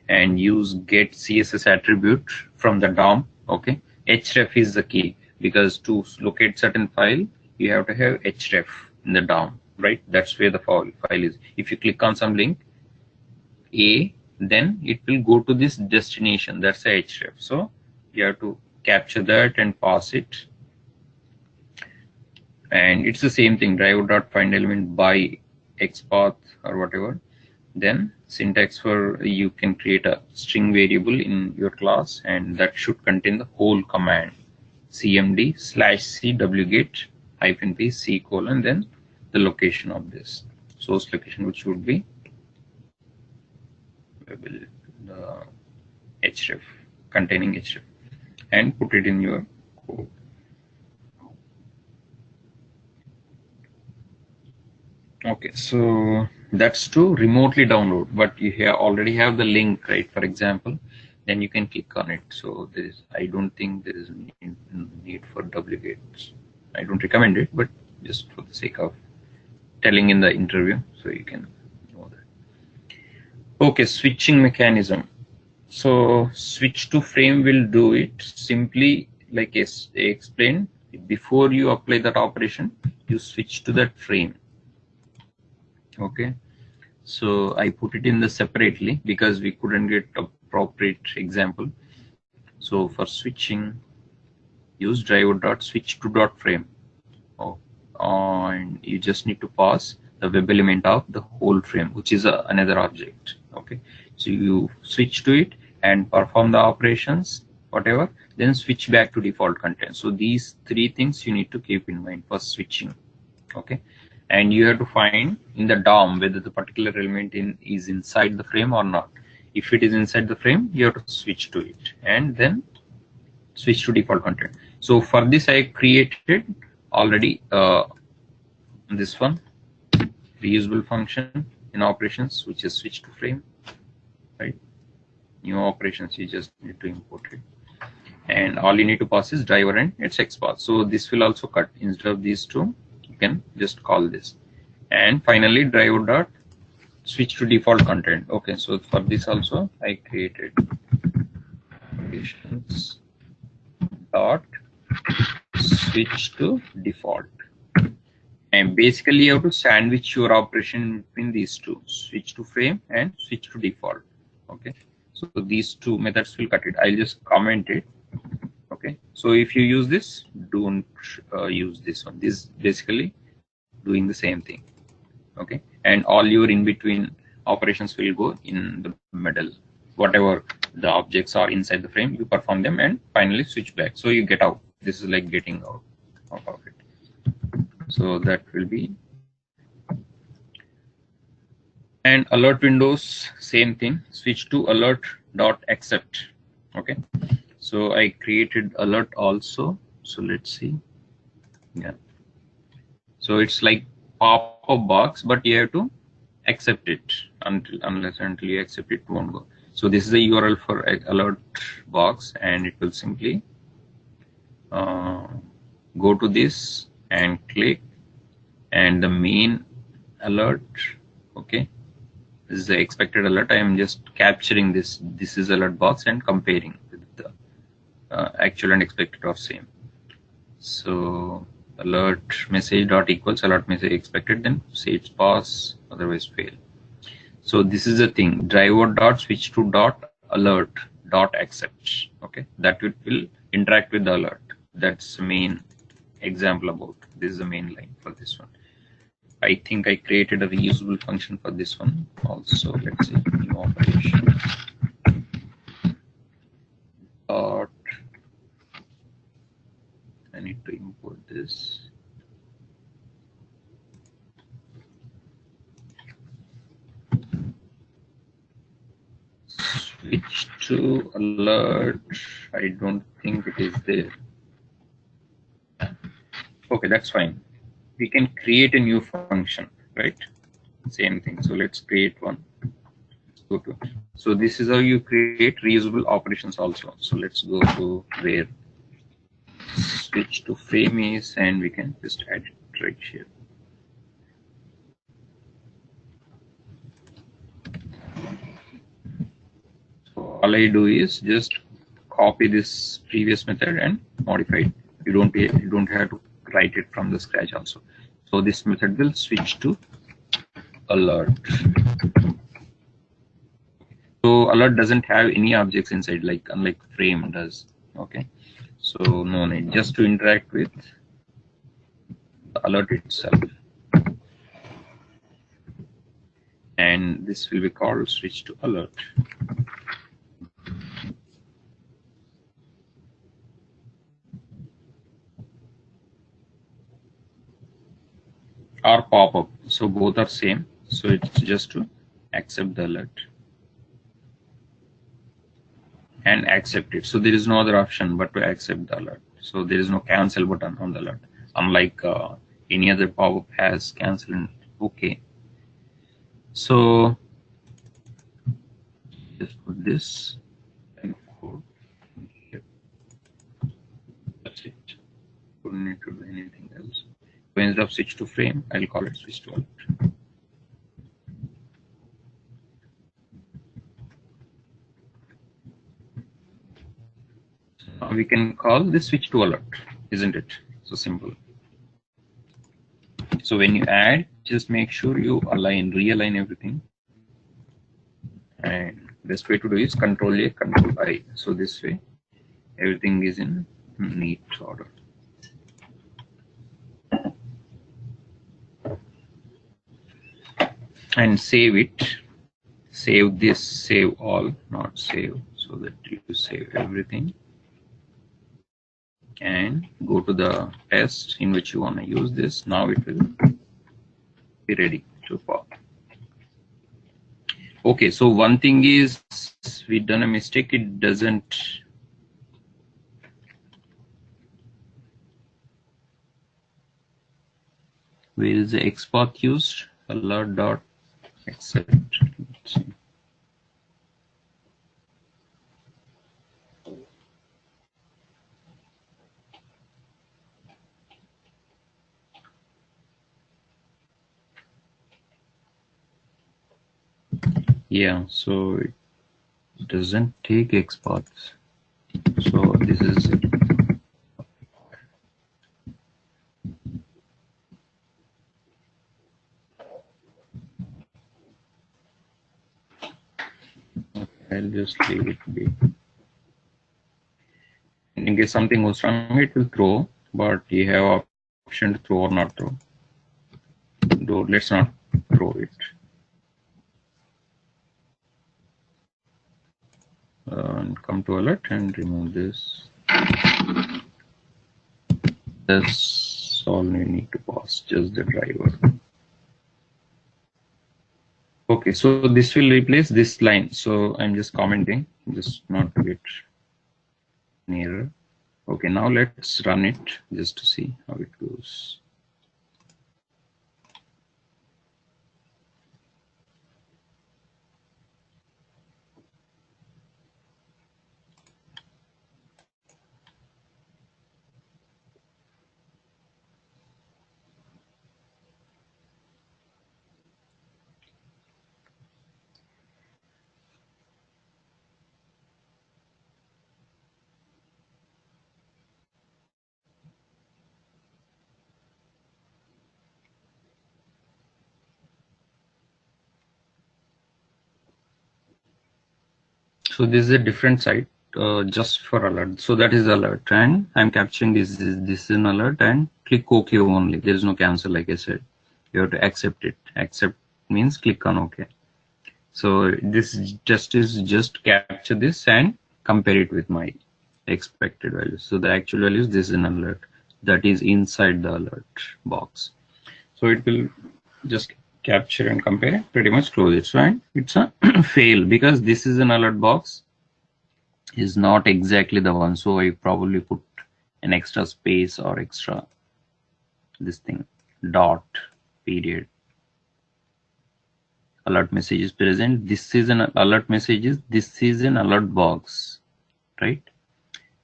And use get CSS attribute from the DOM. Okay, href is the key because to locate certain file you have to have href in the DOM, right? That's where the file is. If you click on some link A, then it will go to this destination, that's a href. So you have to capture that and pass it. And it's the same thing, driver.find element by XPath or whatever. Then syntax for, you can create a string variable in your class, and that should contain the whole command cmd/c wget -p c : then the location of this source location, which would be the href containing href, and put it in your code. Okay, so that's to remotely download, but you already have the link, right? For example, then you can click on it. So there is, I don't think there is need for wget. I don't recommend it, but just for the sake of telling in the interview, so you can know that. Okay, switching mechanism. So switch to frame will do it simply like I explained. Before you apply that operation, you switch to that frame. Okay, so I put it in the separately because we couldn't get appropriate example. So for switching, use driver.switch2.frame. Oh, and you just need to pass the web element of the whole frame, which is another object. Okay, so you switch to it and perform the operations, whatever, then switch back to default content. So these three things you need to keep in mind for switching. Okay, and you have to find in the DOM whether the particular element is inside the frame or not. If it is inside the frame, you have to switch to it and then switch to default content. So for this, I created already this one, reusable function in operations, which is switch to frame, right? New operations, you just need to import it, and all you need to pass is driver and its XPath. So this will also cut. Instead of these two, you can just call this. And finally, driver dot switch to default content. Okay, so for this also I created operations dot switch to default. And basically you have to sandwich your operation between these two, switch to frame and switch to default. Okay, so these two methods will cut it. I'll just comment it. Okay, so if you use this, don't use this one. This is basically doing the same thing. Okay, and all your in between operations will go in the middle. Whatever the objects are inside the frame, you perform them and finally switch back. So you get out. This is like getting out of it. So that will be. And alert windows, same thing. Switch to alert.accept. Okay, so I created alert also. So let's see. Yeah, so it's like pop-up box, but you have to accept it. Until you accept it, won't go. So this is the URL for alert box, and it will simply go to this and click, and the main alert. Okay, this is the expected alert. I am just capturing this. This is alert box and comparing with the actual and expected of same. So alert message dot equals alert message expected, then say it's pass, otherwise fail. So this is the thing, driver dot switch to dot alert dot accept. Okay, that will interact with the alert. That's the main example about. This is the main line for this one. I think I created a reusable function for this one also. Let's see, new operation dot. I need to import this. Switch to alert. I don't think it is there. Okay, that's fine. We can create a new function, right? Same thing. So let's create one. Go to. So this is how you create reusable operations also. So let's go to where switch to frame is, and we can just add it right here. So all I do is just copy this previous method and modify it. You don't have to write it from the scratch also. So this method will switch to alert. So alert doesn't have any objects inside, like unlike frame does. Okay, so no need, just to interact with the alert itself. And this will be called switch to alert. Or pop-up, so both are same. So it's just to accept the alert and accept it. So there is no other option but to accept the alert. So there is no cancel button on the alert, unlike any other pop-up has cancel and okay. So just put this and code here. That's it. Don't need to do anything else. So instead of switch to frame, I'll call it switch to alert. Now we can call this switch to alert, isn't it? So simple. So when you add, just make sure you realign everything. And best way to do is Control A, Control I. So this way everything is in neat order. And save it. Save this, save all, not save, so that you save everything. And go to the test in which you want to use this. Now it will be ready to pop. Okay, so one thing is we done a mistake. It doesn't. Where is the XPath used? Alert dot accept. Let's see. Yeah, so it doesn't take XPath. So this is it. I'll just leave it be. In case something goes wrong, it will throw, but you have option to throw or not throw. Let's not throw it. And come to alert and remove this. That's all you need to pass, just the driver. Okay, so this will replace this line. So I'm just commenting, just not to get nearer. Okay, now let's run it just to see how it goes. So this is a different site just for alert. So that is alert, and I'm capturing this. This is an alert, and click OK only. There is no cancel, like I said. You have to accept it. Accept means click on OK. So this is just capture this and compare it with my expected values. So the actual values, this is an alert that is inside the alert box. So it will just capture and compare, pretty much close it. So it's a fail because this is an alert box, is not exactly the one. So I probably put an extra space or extra this thing, dot, period. Alert message is present. This is an alert messages. This is an alert box, right?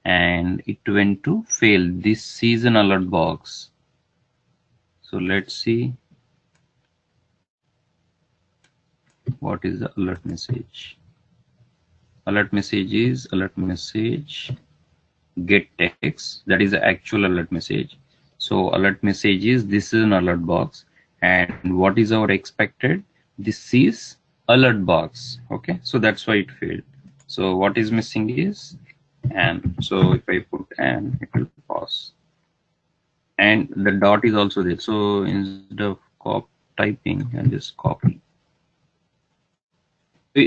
And it went to fail. This is an alert box. So let's see what is the alert message. Alert message is alert message get text. That is the actual alert message. So alert message is this is an alert box, and what is our expected? This is alert box. Okay, so that's why it failed. So what is missing is and. So if I put and, it will pass. And the dot is also there. So instead of typing, I'll just copy.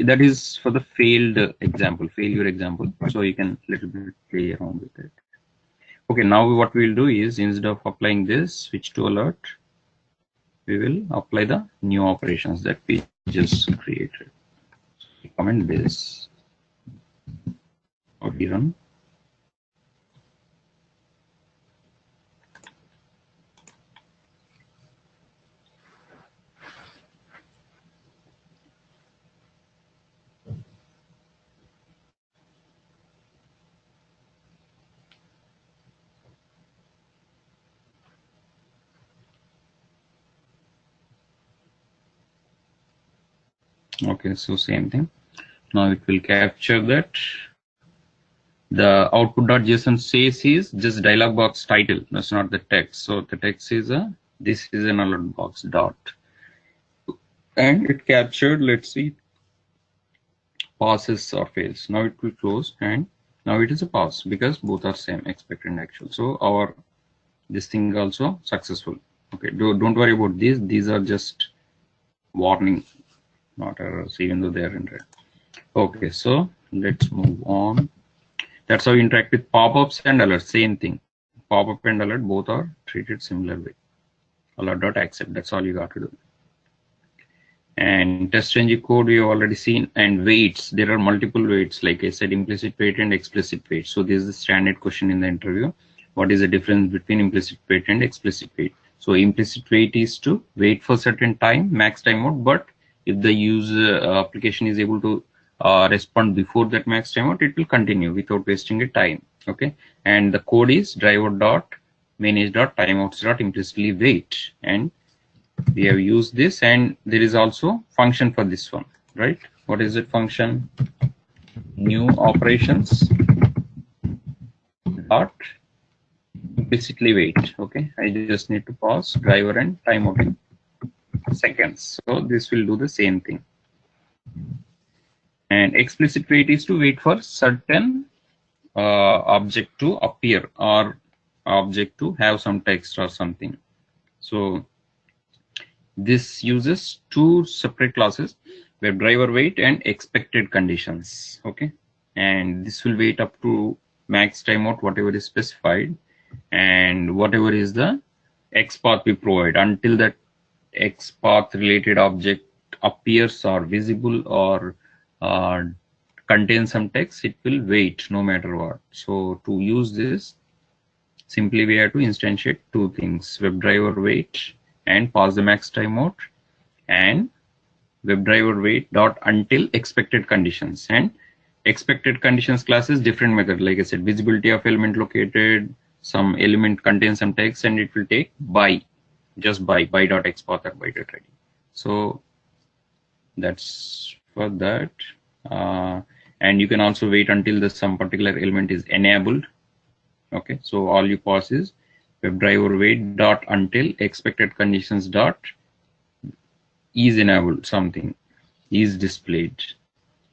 That is for the failure example. So you can little bit play around with it. Okay, now what we'll do is instead of applying this, switch to alert. We will apply the new operations that we just created. So comment this. Okay, run. Okay, so same thing. Now it will capture that. The output.json says is just dialog box title. That's not the text. So the text is this is an alert box dot. And it captured, let's see, passes or fails. Now it will close and Now it is a pass because both are same, expected and actual. So our this thing also successful. Okay, don't worry about these. These are just warning, not errors, even though they are in red. Okay, so let's move on. That's how you interact with pop-ups and alerts. Same thing. Pop-up and alert both are treated similar way. Alert.accept. That's all you got to do. And test ng code we have already seen. And weights. There are multiple weights. Like I said, implicit weight and explicit weight. So this is the standard question in the interview. What is the difference between implicit weight and explicit weight? So implicit weight is to wait for certain time, max timeout. But if the user application is able to respond before that max timeout, it will continue without wasting a time. Okay, and the code is driver.manage.timeouts.implicitly wait, and we have used this, and there is also function for this one, right? What is it function? New operations dot implicitly wait. Okay, I just need to pause driver and timeout in seconds. So this will do the same thing. And explicit wait is to wait for certain object to appear or object to have some text or something. So this uses two separate classes, WebDriver wait and expected conditions. Okay, and this will wait up to max timeout, whatever is specified, and whatever is the XPath we provide until that XPath related object appears or visible or contains some text. It will wait no matter what. So to use this, simply we have to instantiate two things: WebDriver wait and pass the max timeout, and WebDriver wait dot until expected conditions. And expected conditions class is different method. Like I said, visibility of element located, some element contains some text, and it will take by, just by dot XPath or by dot ready. So that's for that. And you can also wait until the some particular element is enabled. Okay, so all you pass is WebDriver wait dot until expected conditions dot is enabled, something is displayed,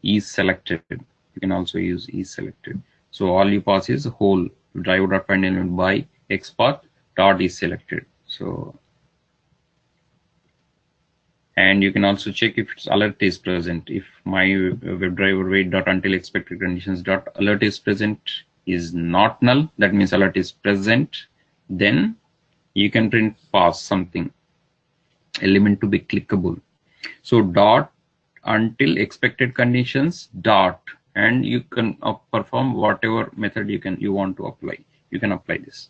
is selected. You can also use is selected. So all you pass is whole driver dot find element by XPath dot is selected. So, and you can also check if its alert is present. If my WebDriver wait dot until expected conditions dot alert is present is not null, that means alert is present, then you can print pass something element to be clickable. So dot until expected conditions dot, and you can perform whatever method you want to apply. You can apply this.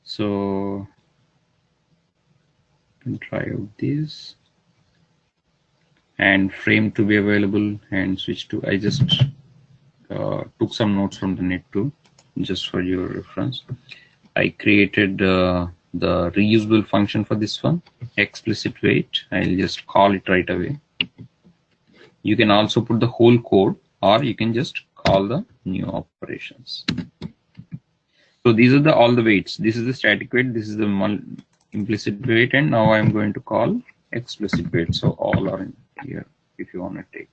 So try out this, and frame to be available, and switch to, I just took some notes from the net too, just for your reference. I created the reusable function for this one, explicit wait. I'll just call it right away. You can also put the whole code, or you can just call the new operations. So these are all the weights. This is the static wait, this is the implicit wait, and now I'm going to call explicit wait. So all are in here if you want to take.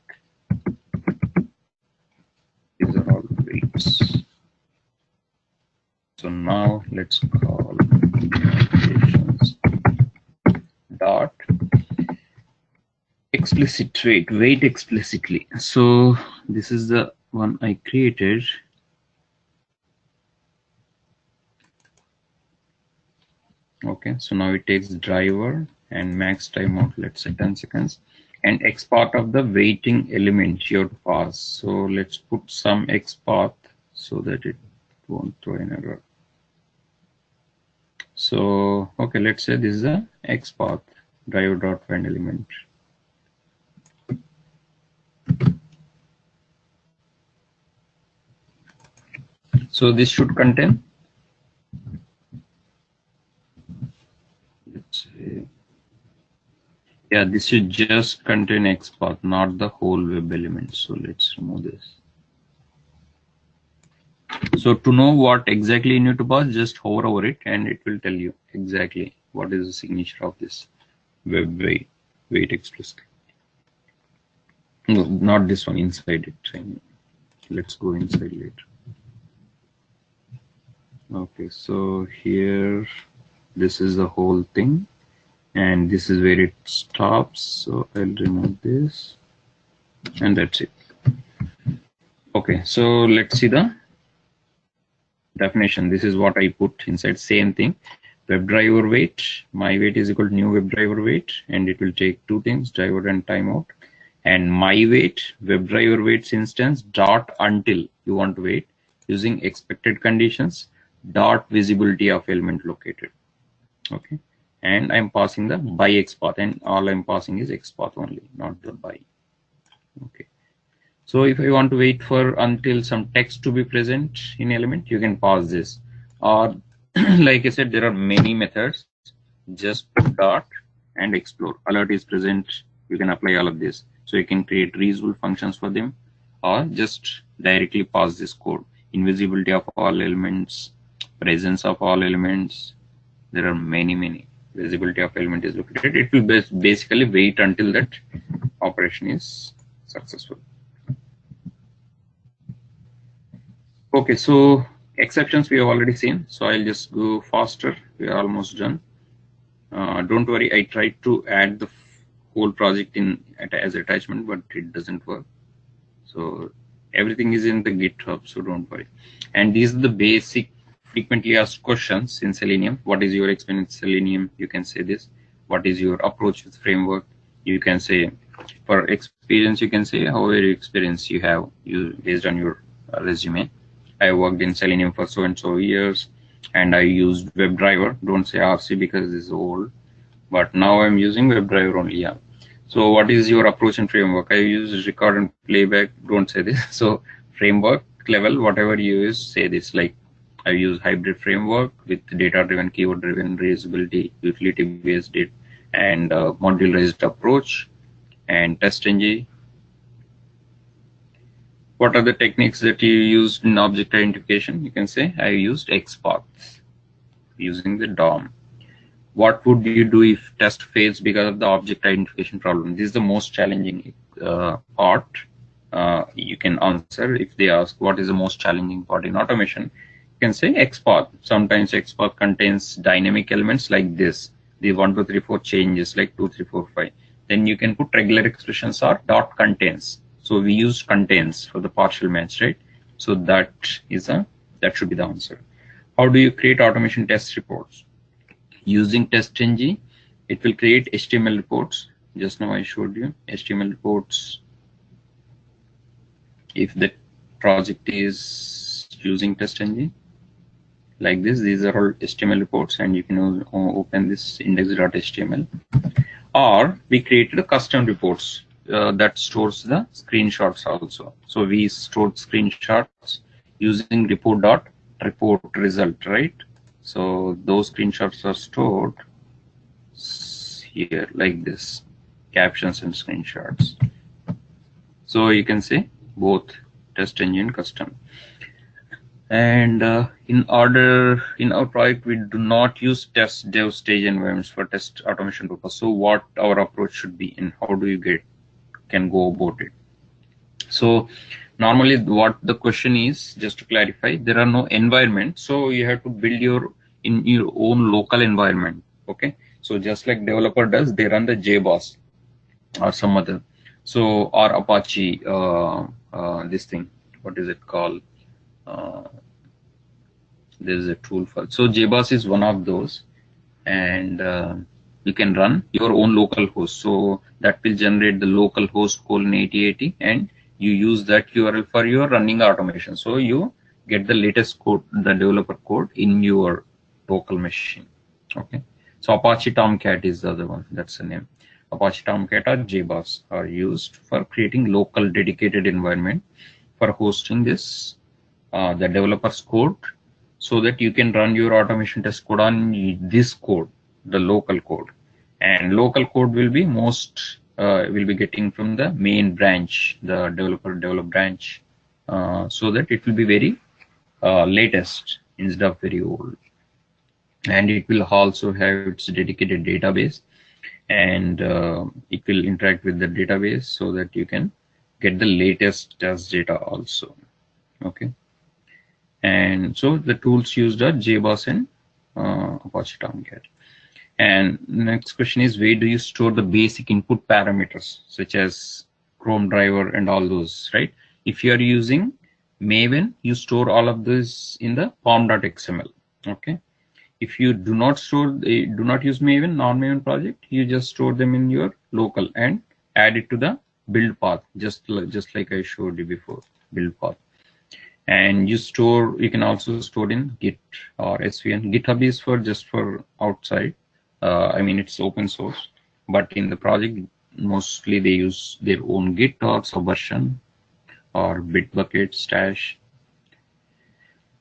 These are all the weights. So now let's call operations dot explicit wait explicitly. So this is the one I created. Okay, so now it takes driver and max timeout, let's say 10 seconds, and XPath of the waiting element you have to pass. So let's put some XPath so that it won't throw an error. So okay, let's say this is a XPath driver dot find element. So this should contain, let's say, yeah, this should just contain XPath, not the whole web element. So let's remove this. So to know what exactly you need to pass, just hover over it and it will tell you exactly what is the signature of this web wait explicit. No, not this one, inside it. Let's go inside later. Okay, so here, this is the whole thing, and this is where it stops. So I'll remove this, and that's it. Okay, so let's see the definition. This is what I put inside. Same thing. WebDriver wait. My wait is equal to new WebDriver wait, and it will take two things: driver and timeout. And my wait, WebDriver waits instance dot until you want to wait using expected conditions dot visibility of element located. Okay, and I'm passing the by XPath, and all I'm passing is XPath only, not the by. Okay, so if I want to wait for until some text to be present in element, you can pass this, or like I said, there are many methods. Just put dot and explore. Alert is present. You can apply all of this. So you can create reusable functions for them, or just directly pass this code. Invisibility of all elements, presence of all elements. There are many. Visibility of element is located. It will basically wait until that operation is successful. Okay, so exceptions we have already seen. So I'll just go faster. We are almost done. Don't worry, I tried to add the whole project in as attachment, but it doesn't work. So everything is in the GitHub, so don't worry. And these are the basic frequently asked questions in Selenium. What is your experience with Selenium? You can say this. What is your approach with framework? You can say, for experience, you can say however experience you have based on your resume. I worked in Selenium for so and so years, and I used WebDriver. Don't say RC because it's old, but now I'm using WebDriver only. Yeah. So what is your approach and framework? I use record and playback. Don't say this. So framework level, whatever you use, say this. Like I use hybrid framework with data-driven, keyword-driven, reusability, utility-based data, and modularized approach, and TestNG. What are the techniques that you used in object identification? You can say I used XPath using the DOM. What would you do if test fails because of the object identification problem? This is the most challenging part. You can answer if they ask what is the most challenging part in automation. You can say XPath. Sometimes XPath contains dynamic elements like this. The 1, 2, 3, 4 changes like 2, 3, 4, 5. Then you can put regular expressions or dot contains. So we used contains for the partial match, right? So that should be the answer. How do you create automation test reports? Using TestNG, it will create HTML reports. Just now I showed you HTML reports. If the project is using TestNG, like this, these are all HTML reports, and you can open this index.html. Or we created a custom reports that stores the screenshots also. So we stored screenshots using report.report result, right? So those screenshots are stored here like this, captions and screenshots. So you can say both TestNG and custom. And in our project, we do not use test dev stage environments for test automation purpose. So what our approach should be, and how do you can go about it? So normally what the question is, just to clarify, there are no environments, so you have to build in your own local environment. Okay, so just like developer does, they run the JBoss or some other, so or Apache, this thing, what is it called? There is a tool for, so JBoss is one of those, and you can run your own local host. So that will generate the local host :8080, and you use that URL for your running automation. So you get the latest code, the developer code in your local machine. Okay. So Apache Tomcat is the other one. That's the name. Apache Tomcat or JBoss are used for creating local dedicated environment for hosting this, the developer's code, so that you can run your automation test code on this code, the local code. And local code will be will be getting from the main branch, the develop branch, so that it will be very latest instead of very old. And it will also have its dedicated database, and it will interact with the database so that you can get the latest test data also. Okay. And so the tools used are JBoss and Apache Tomcat. And next question is, where do you store the basic input parameters such as Chrome driver and all those, right? If you are using Maven, you store all of this in the pom.xml. Okay. If you do not use Maven, non-Maven project, you just store them in your local and add it to the build path, just like I showed you before, build path. And you can also store in Git or SVN. GitHub is just for outside. I mean, it's open source, but in the project, mostly they use their own Git or Subversion or Bitbucket, Stash.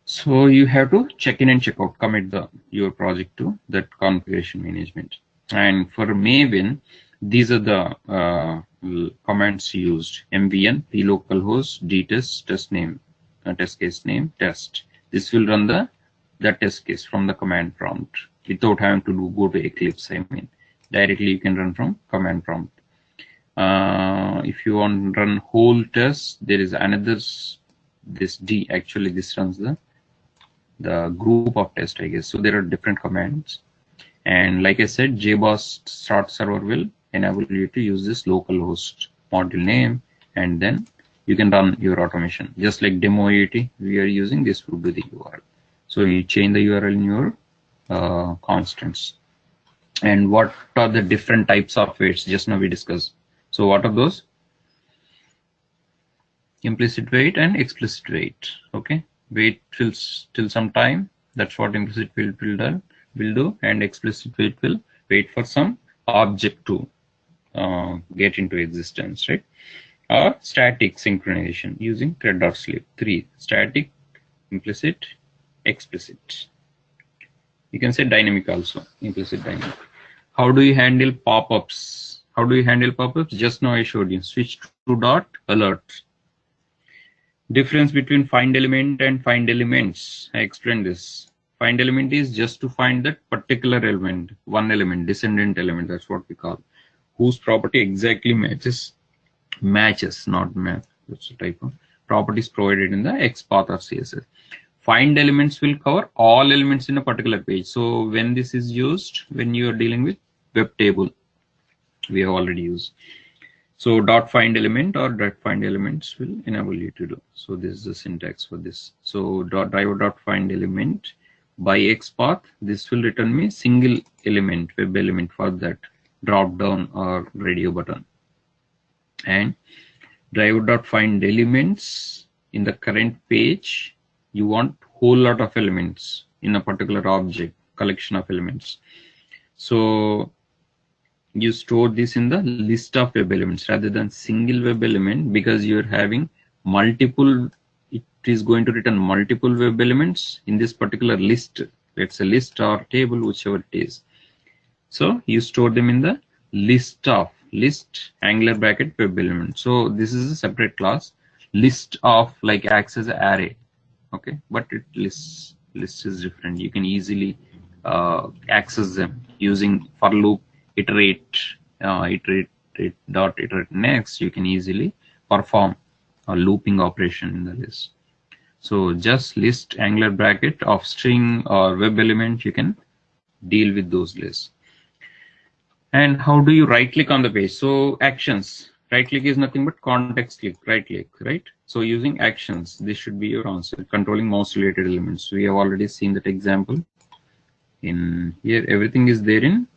So you have to check in and check out, commit your project to that configuration management. And for Maven, these are the commands used: mvn, plocalhost, dtest, test name, test case name, test. This will run the test case from the command prompt without having to go to Eclipse. I mean, directly you can run from command prompt. If you want to run whole test, there is another, this D, actually this runs the group of test, I guess. So there are different commands. And like I said, JBoss start server will enable you to use this localhost module name, and then you can run your automation. Just like demo UAT we are using, this would be the URL. So you change the URL in your constants. And what are the different types of weights? Just now we discussed. So what are those? Implicit wait and explicit wait. Okay, wait till some time. That's what implicit wait will do, and explicit wait will wait for some object to get into existence, right? Or static synchronization using thread.sleep. 3 static, implicit, explicit. You can say dynamic also, implicit, dynamic. How do you handle pop-ups? Just now I showed you. Switch to dot alert. Difference between find element and find elements. I explained this. Find element is just to find that particular element, one element, descendant element. That's what we call, whose property exactly matches, not map. That's the type of properties provided in the XPath or CSS. Find elements will cover all elements in a particular page. So when this is used, when you are dealing with web table, we have already used. So dot find element or dot find elements will enable you to do. So this is the syntax for this. So driver dot find element by XPath, this will return me single element, web element for that drop down or radio button. And driver dot find elements, in the current page, you want whole lot of elements in a particular object, collection of elements. So you store this in the list of web elements rather than single web element, because you're having multiple, it is going to return multiple web elements in this particular list. It's a list or table, whichever it is. So you store them in the list angular bracket web element. So this is a separate class. List of like acts as an array. Okay, but it list is different. You can easily access them using for loop, iterate next. You can easily perform a looping operation in the list. So just list angular bracket of string or web element, you can deal with those lists. And how do you right click on the page? So actions, right click is nothing but context click, right click, right? So using actions, this should be your answer. Controlling mouse related elements. We have already seen that example. In here, everything is there in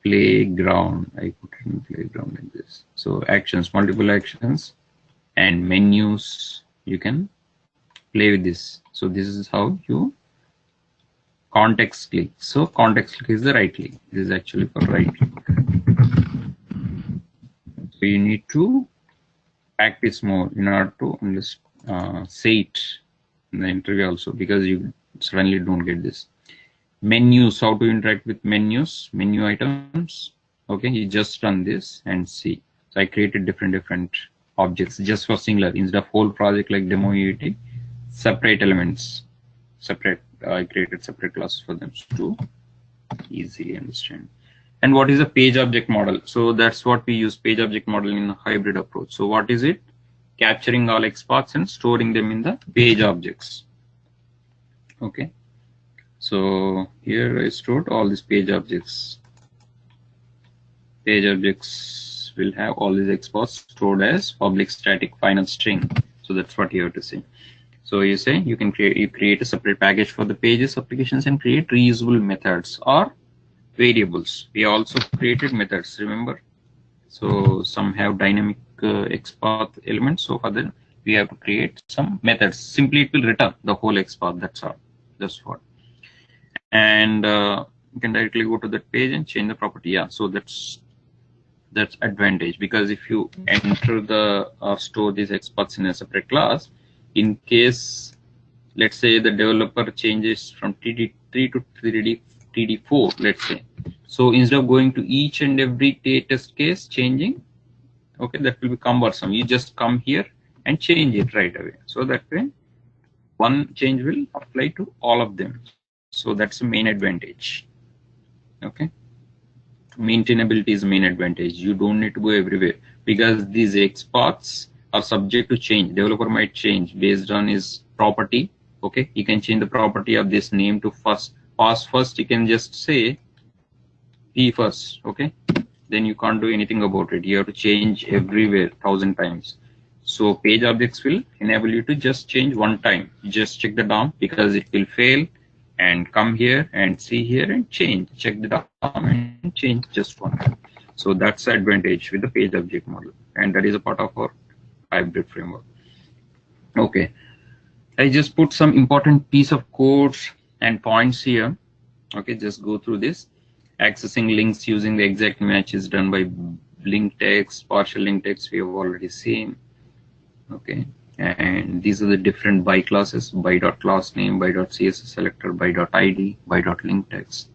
playground. I put it in playground like this. So actions, multiple actions, and menus, you can play with this. So this is how you context click. So context click is the right click. This is actually for right click. So you need to practice more in order to say it in the interview also, because you suddenly don't get this. Menus, how to interact with menus, menu items. Okay, you just run this and see. So I created different objects just for singular, instead of whole project like demo UAT, separate elements, I created separate classes for them to easily understand. And what is a page object model? So that's what we use, page object model, in a hybrid approach. So what is it? capturing all XPaths and storing them in the page objects. Okay, so here I stored all these page objects. Page objects will have all these XPaths stored as public static final string. So that's what you have to say. So you say you create a separate package for the pages applications and create reusable methods or variables. We also created methods, remember. So some have dynamic XPath elements. So for that we have to create some methods. Simply it will return the whole XPath. That's all. That's what. And you can directly go to that page and change the property. Yeah. So that's advantage, because if you enter the store these XPaths in a separate class, in case let's say the developer changes from TD3 to TD4, let's say. So instead of going to each and every test case changing, okay, that will be cumbersome. You just come here and change it right away. So that way one change will apply to all of them. So that's the main advantage. Okay. Maintainability is the main advantage. You don't need to go everywhere, because these XPaths are subject to change. Developer might change based on his property. Okay, you can change the property of this name to pass first. You can just say P first. Okay, then you can't do anything about it. You have to change everywhere 1,000 times. So page objects will enable you to just change one time. You just check the DOM, because it will fail, and come here and see here and change. Check the DOM and change just one time. So that's the advantage with the page object model, and that is a part of our hybrid framework. Okay, I just put some important piece of codes and points here. Okay, just go through this. Accessing links using the exact match is done by link text, partial link text we have already seen. Okay, and these are the different by classes: by.class name, by.css selector, by.id, by.link text,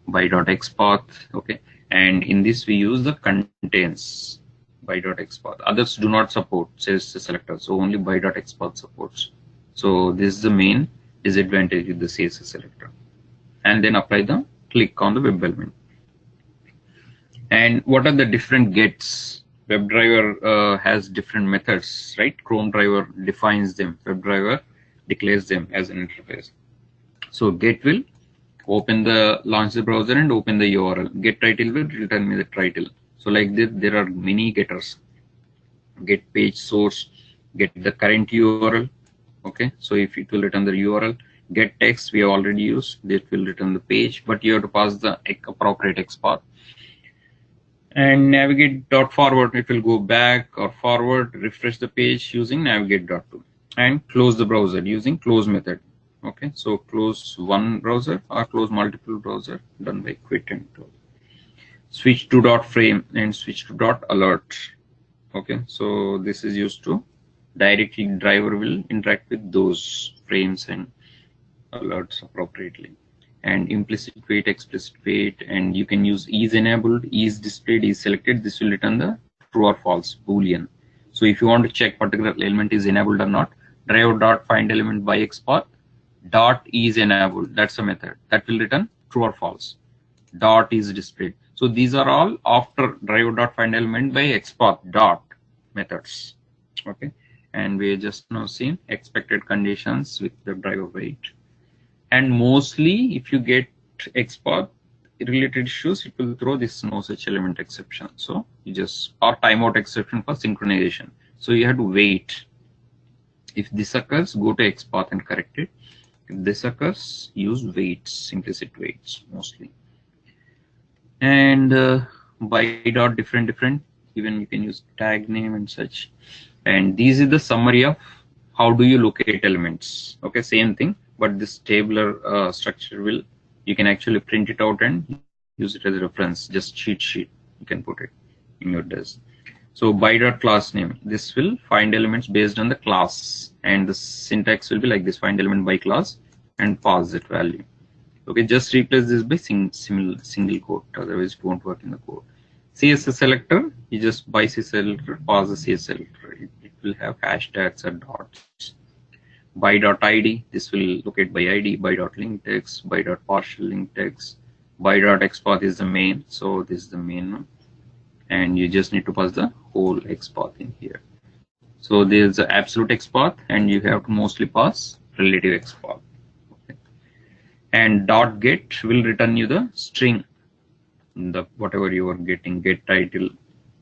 by.xpath. Okay, and in this we use the contains by.xpath. Others do not support CSS selector, so only by.xpath supports. So this is the main disadvantage with the CSS selector. And then apply the click on the web element. And what are the different gets? WebDriver has different methods, right? Chrome driver defines them. WebDriver declares them as an interface. So get will launch the browser and open the URL. Get title will return me the title. So like this, there are many getters. Get page source, get the current URL. Okay, so if it will return the URL, get text we have already used, that will return the page, but you have to pass the appropriate XPath. And navigate.forward, it will go back or forward, refresh the page using navigate.to, and close the browser using close method. Okay, so close one browser or close multiple browser done by quit and close. Switch to dot frame and switch to dot alert. Okay, so this is used to directly driver will interact with those frames and alerts appropriately. And implicit wait, explicit wait, and you can use is enabled, is displayed, is selected. This will return the true or false boolean. So if you want to check particular element is enabled or not, driver dot find element by XPath dot is enabled. That's a method that will return true or false. Dot is displayed. So these are all after driver dot find element by XPath dot methods. Okay, and we just now seen expected conditions with the driver wait. And mostly if you get XPath related issues, it will throw this no such element exception. So you just, or timeout exception for synchronization. So you have to wait. If this occurs, go to XPath and correct it. If this occurs, use waits, implicit waits mostly. And by dot different, even you can use tag name and such. And this is the summary of how do you locate elements. Okay, same thing, but this tabular structure will, you can actually print it out and use it as a reference. Just cheat sheet, you can put it in your desk. So by dot class name, this will find elements based on the class, and the syntax will be like this: find element by class and pass that value. Okay, just replace this by single quote, otherwise it won't work in the code. CSS selector, you just by CSS selector pass the CSS selector. It will have hashtags or dots. By dot ID, this will locate by ID. By dot link text, by dot partial link text, by dot XPath is the main. So this is the main one, and you just need to pass the whole XPath in here. So there's the absolute XPath, and you have to mostly pass relative XPath. Okay. And dot get will return you the string, the whatever you are getting, get title,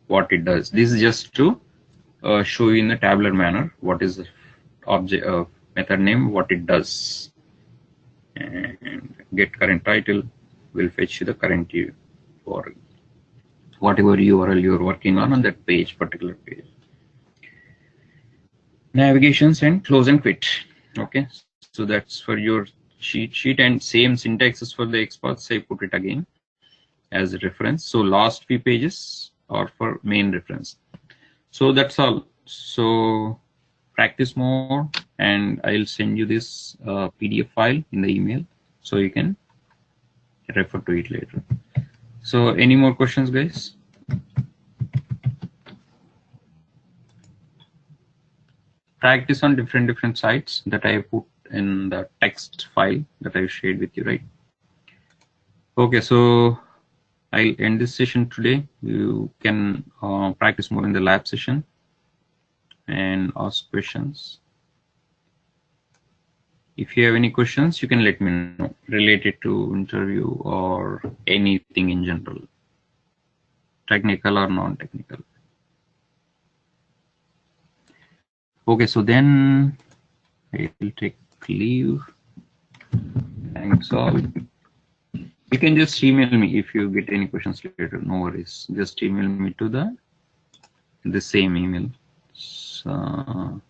what it does. This is just to show you in a tabular manner what is the object method name, what it does. And get current title will fetch you the current URL, whatever URL you are working on that page, particular page. Navigations and close and quit. Okay, so that's for your cheat sheet, and same syntax is for the XPath. Say put it again as a reference. So last few pages are for main reference. So that's all. So practice more, and I'll send you this PDF file in the email so you can refer to it later. So any more questions, guys? Practice on different sites that I put in the text file that I shared with you, right? Okay, so I'll end this session today. You can practice more in the lab session and ask questions. If you have any questions, you can let me know related to interview or anything in general, technical or non-technical. Okay, so then I will take leave. Thanks all. You can just email me if you get any questions later. No worries. Just email me to the same email. So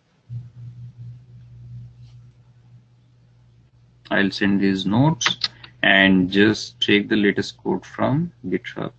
I'll send these notes and just take the latest code from GitHub.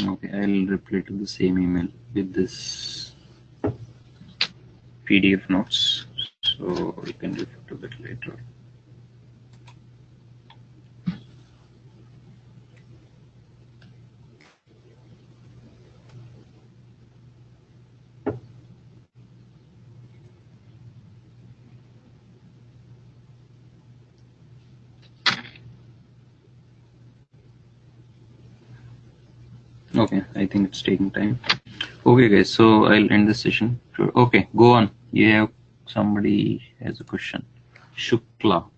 Okay, I'll reply to the same email with this PDF notes, so you can refer to that later. Okay, I think it's taking time. Okay, guys, so I'll end this session. Okay, go on. Yeah, somebody has a question. Shukla.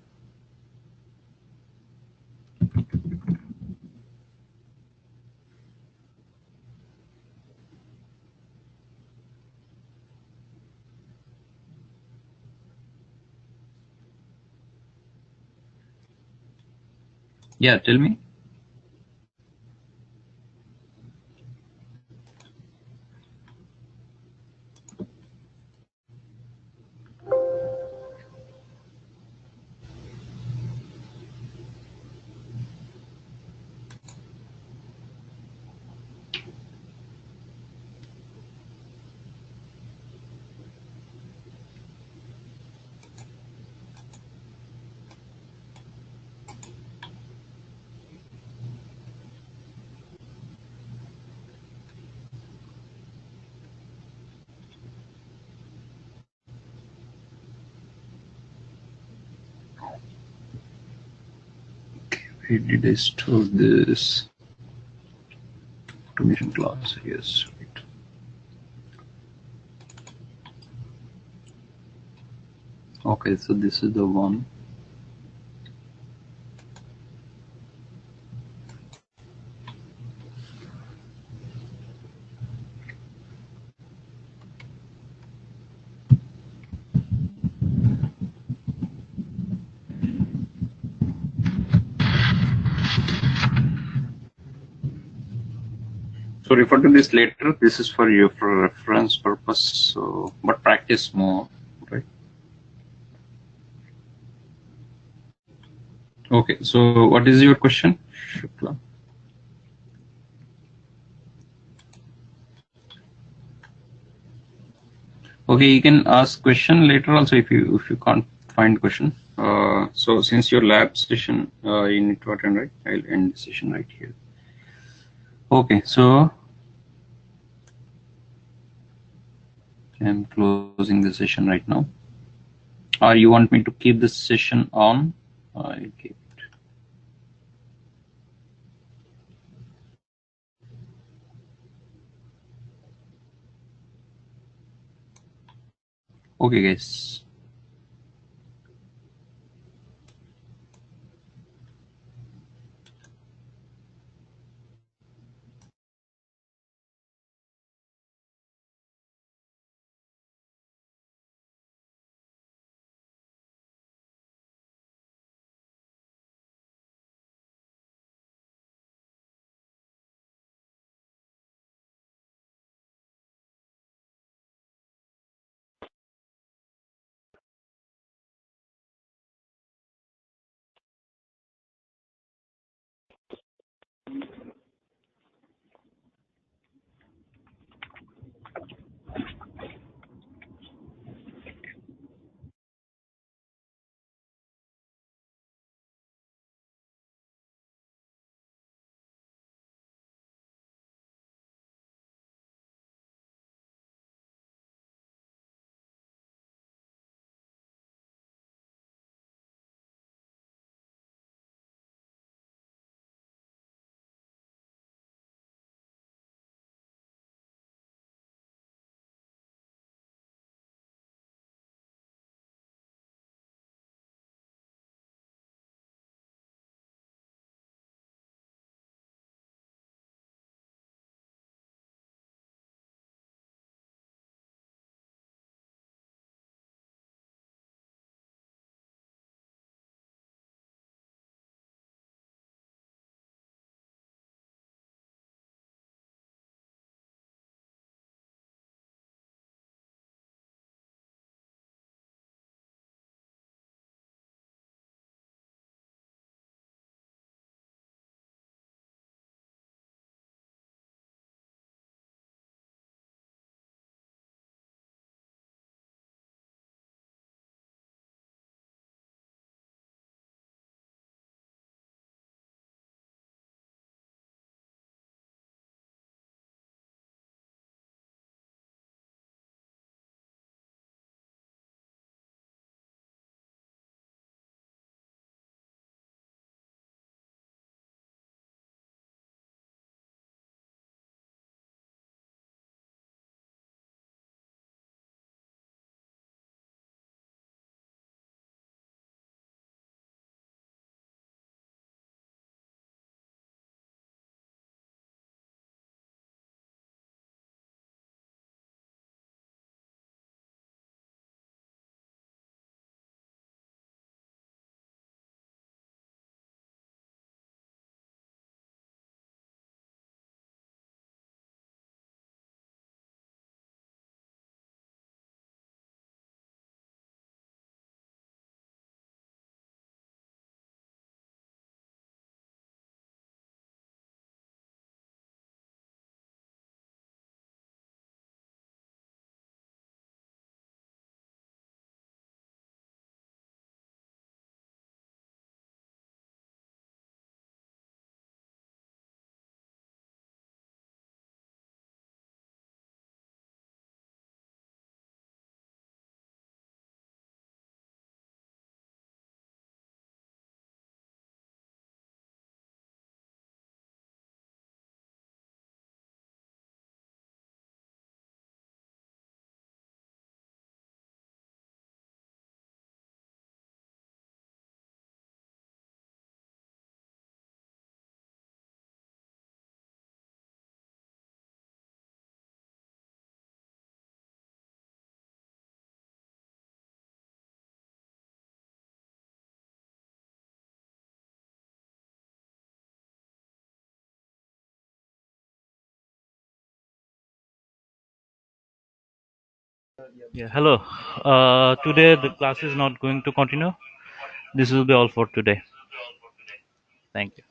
Yeah, tell me. Where did I store this? Automation class, yes. Right. Okay, so this is the one. So refer to this later. This is for your reference purpose. So, but practice more, right? Okay. So, what is your question, Shukla? Okay, you can ask question later also if you can't Fine question. So since your lab session you need to attend, right? I'll end the session right here. Okay, so I'm closing the session right now. Or you want me to keep this session on? I'll keep it. Okay, guys. Yeah, hello. Today the class is not going to continue. This will be all for today. Thank you.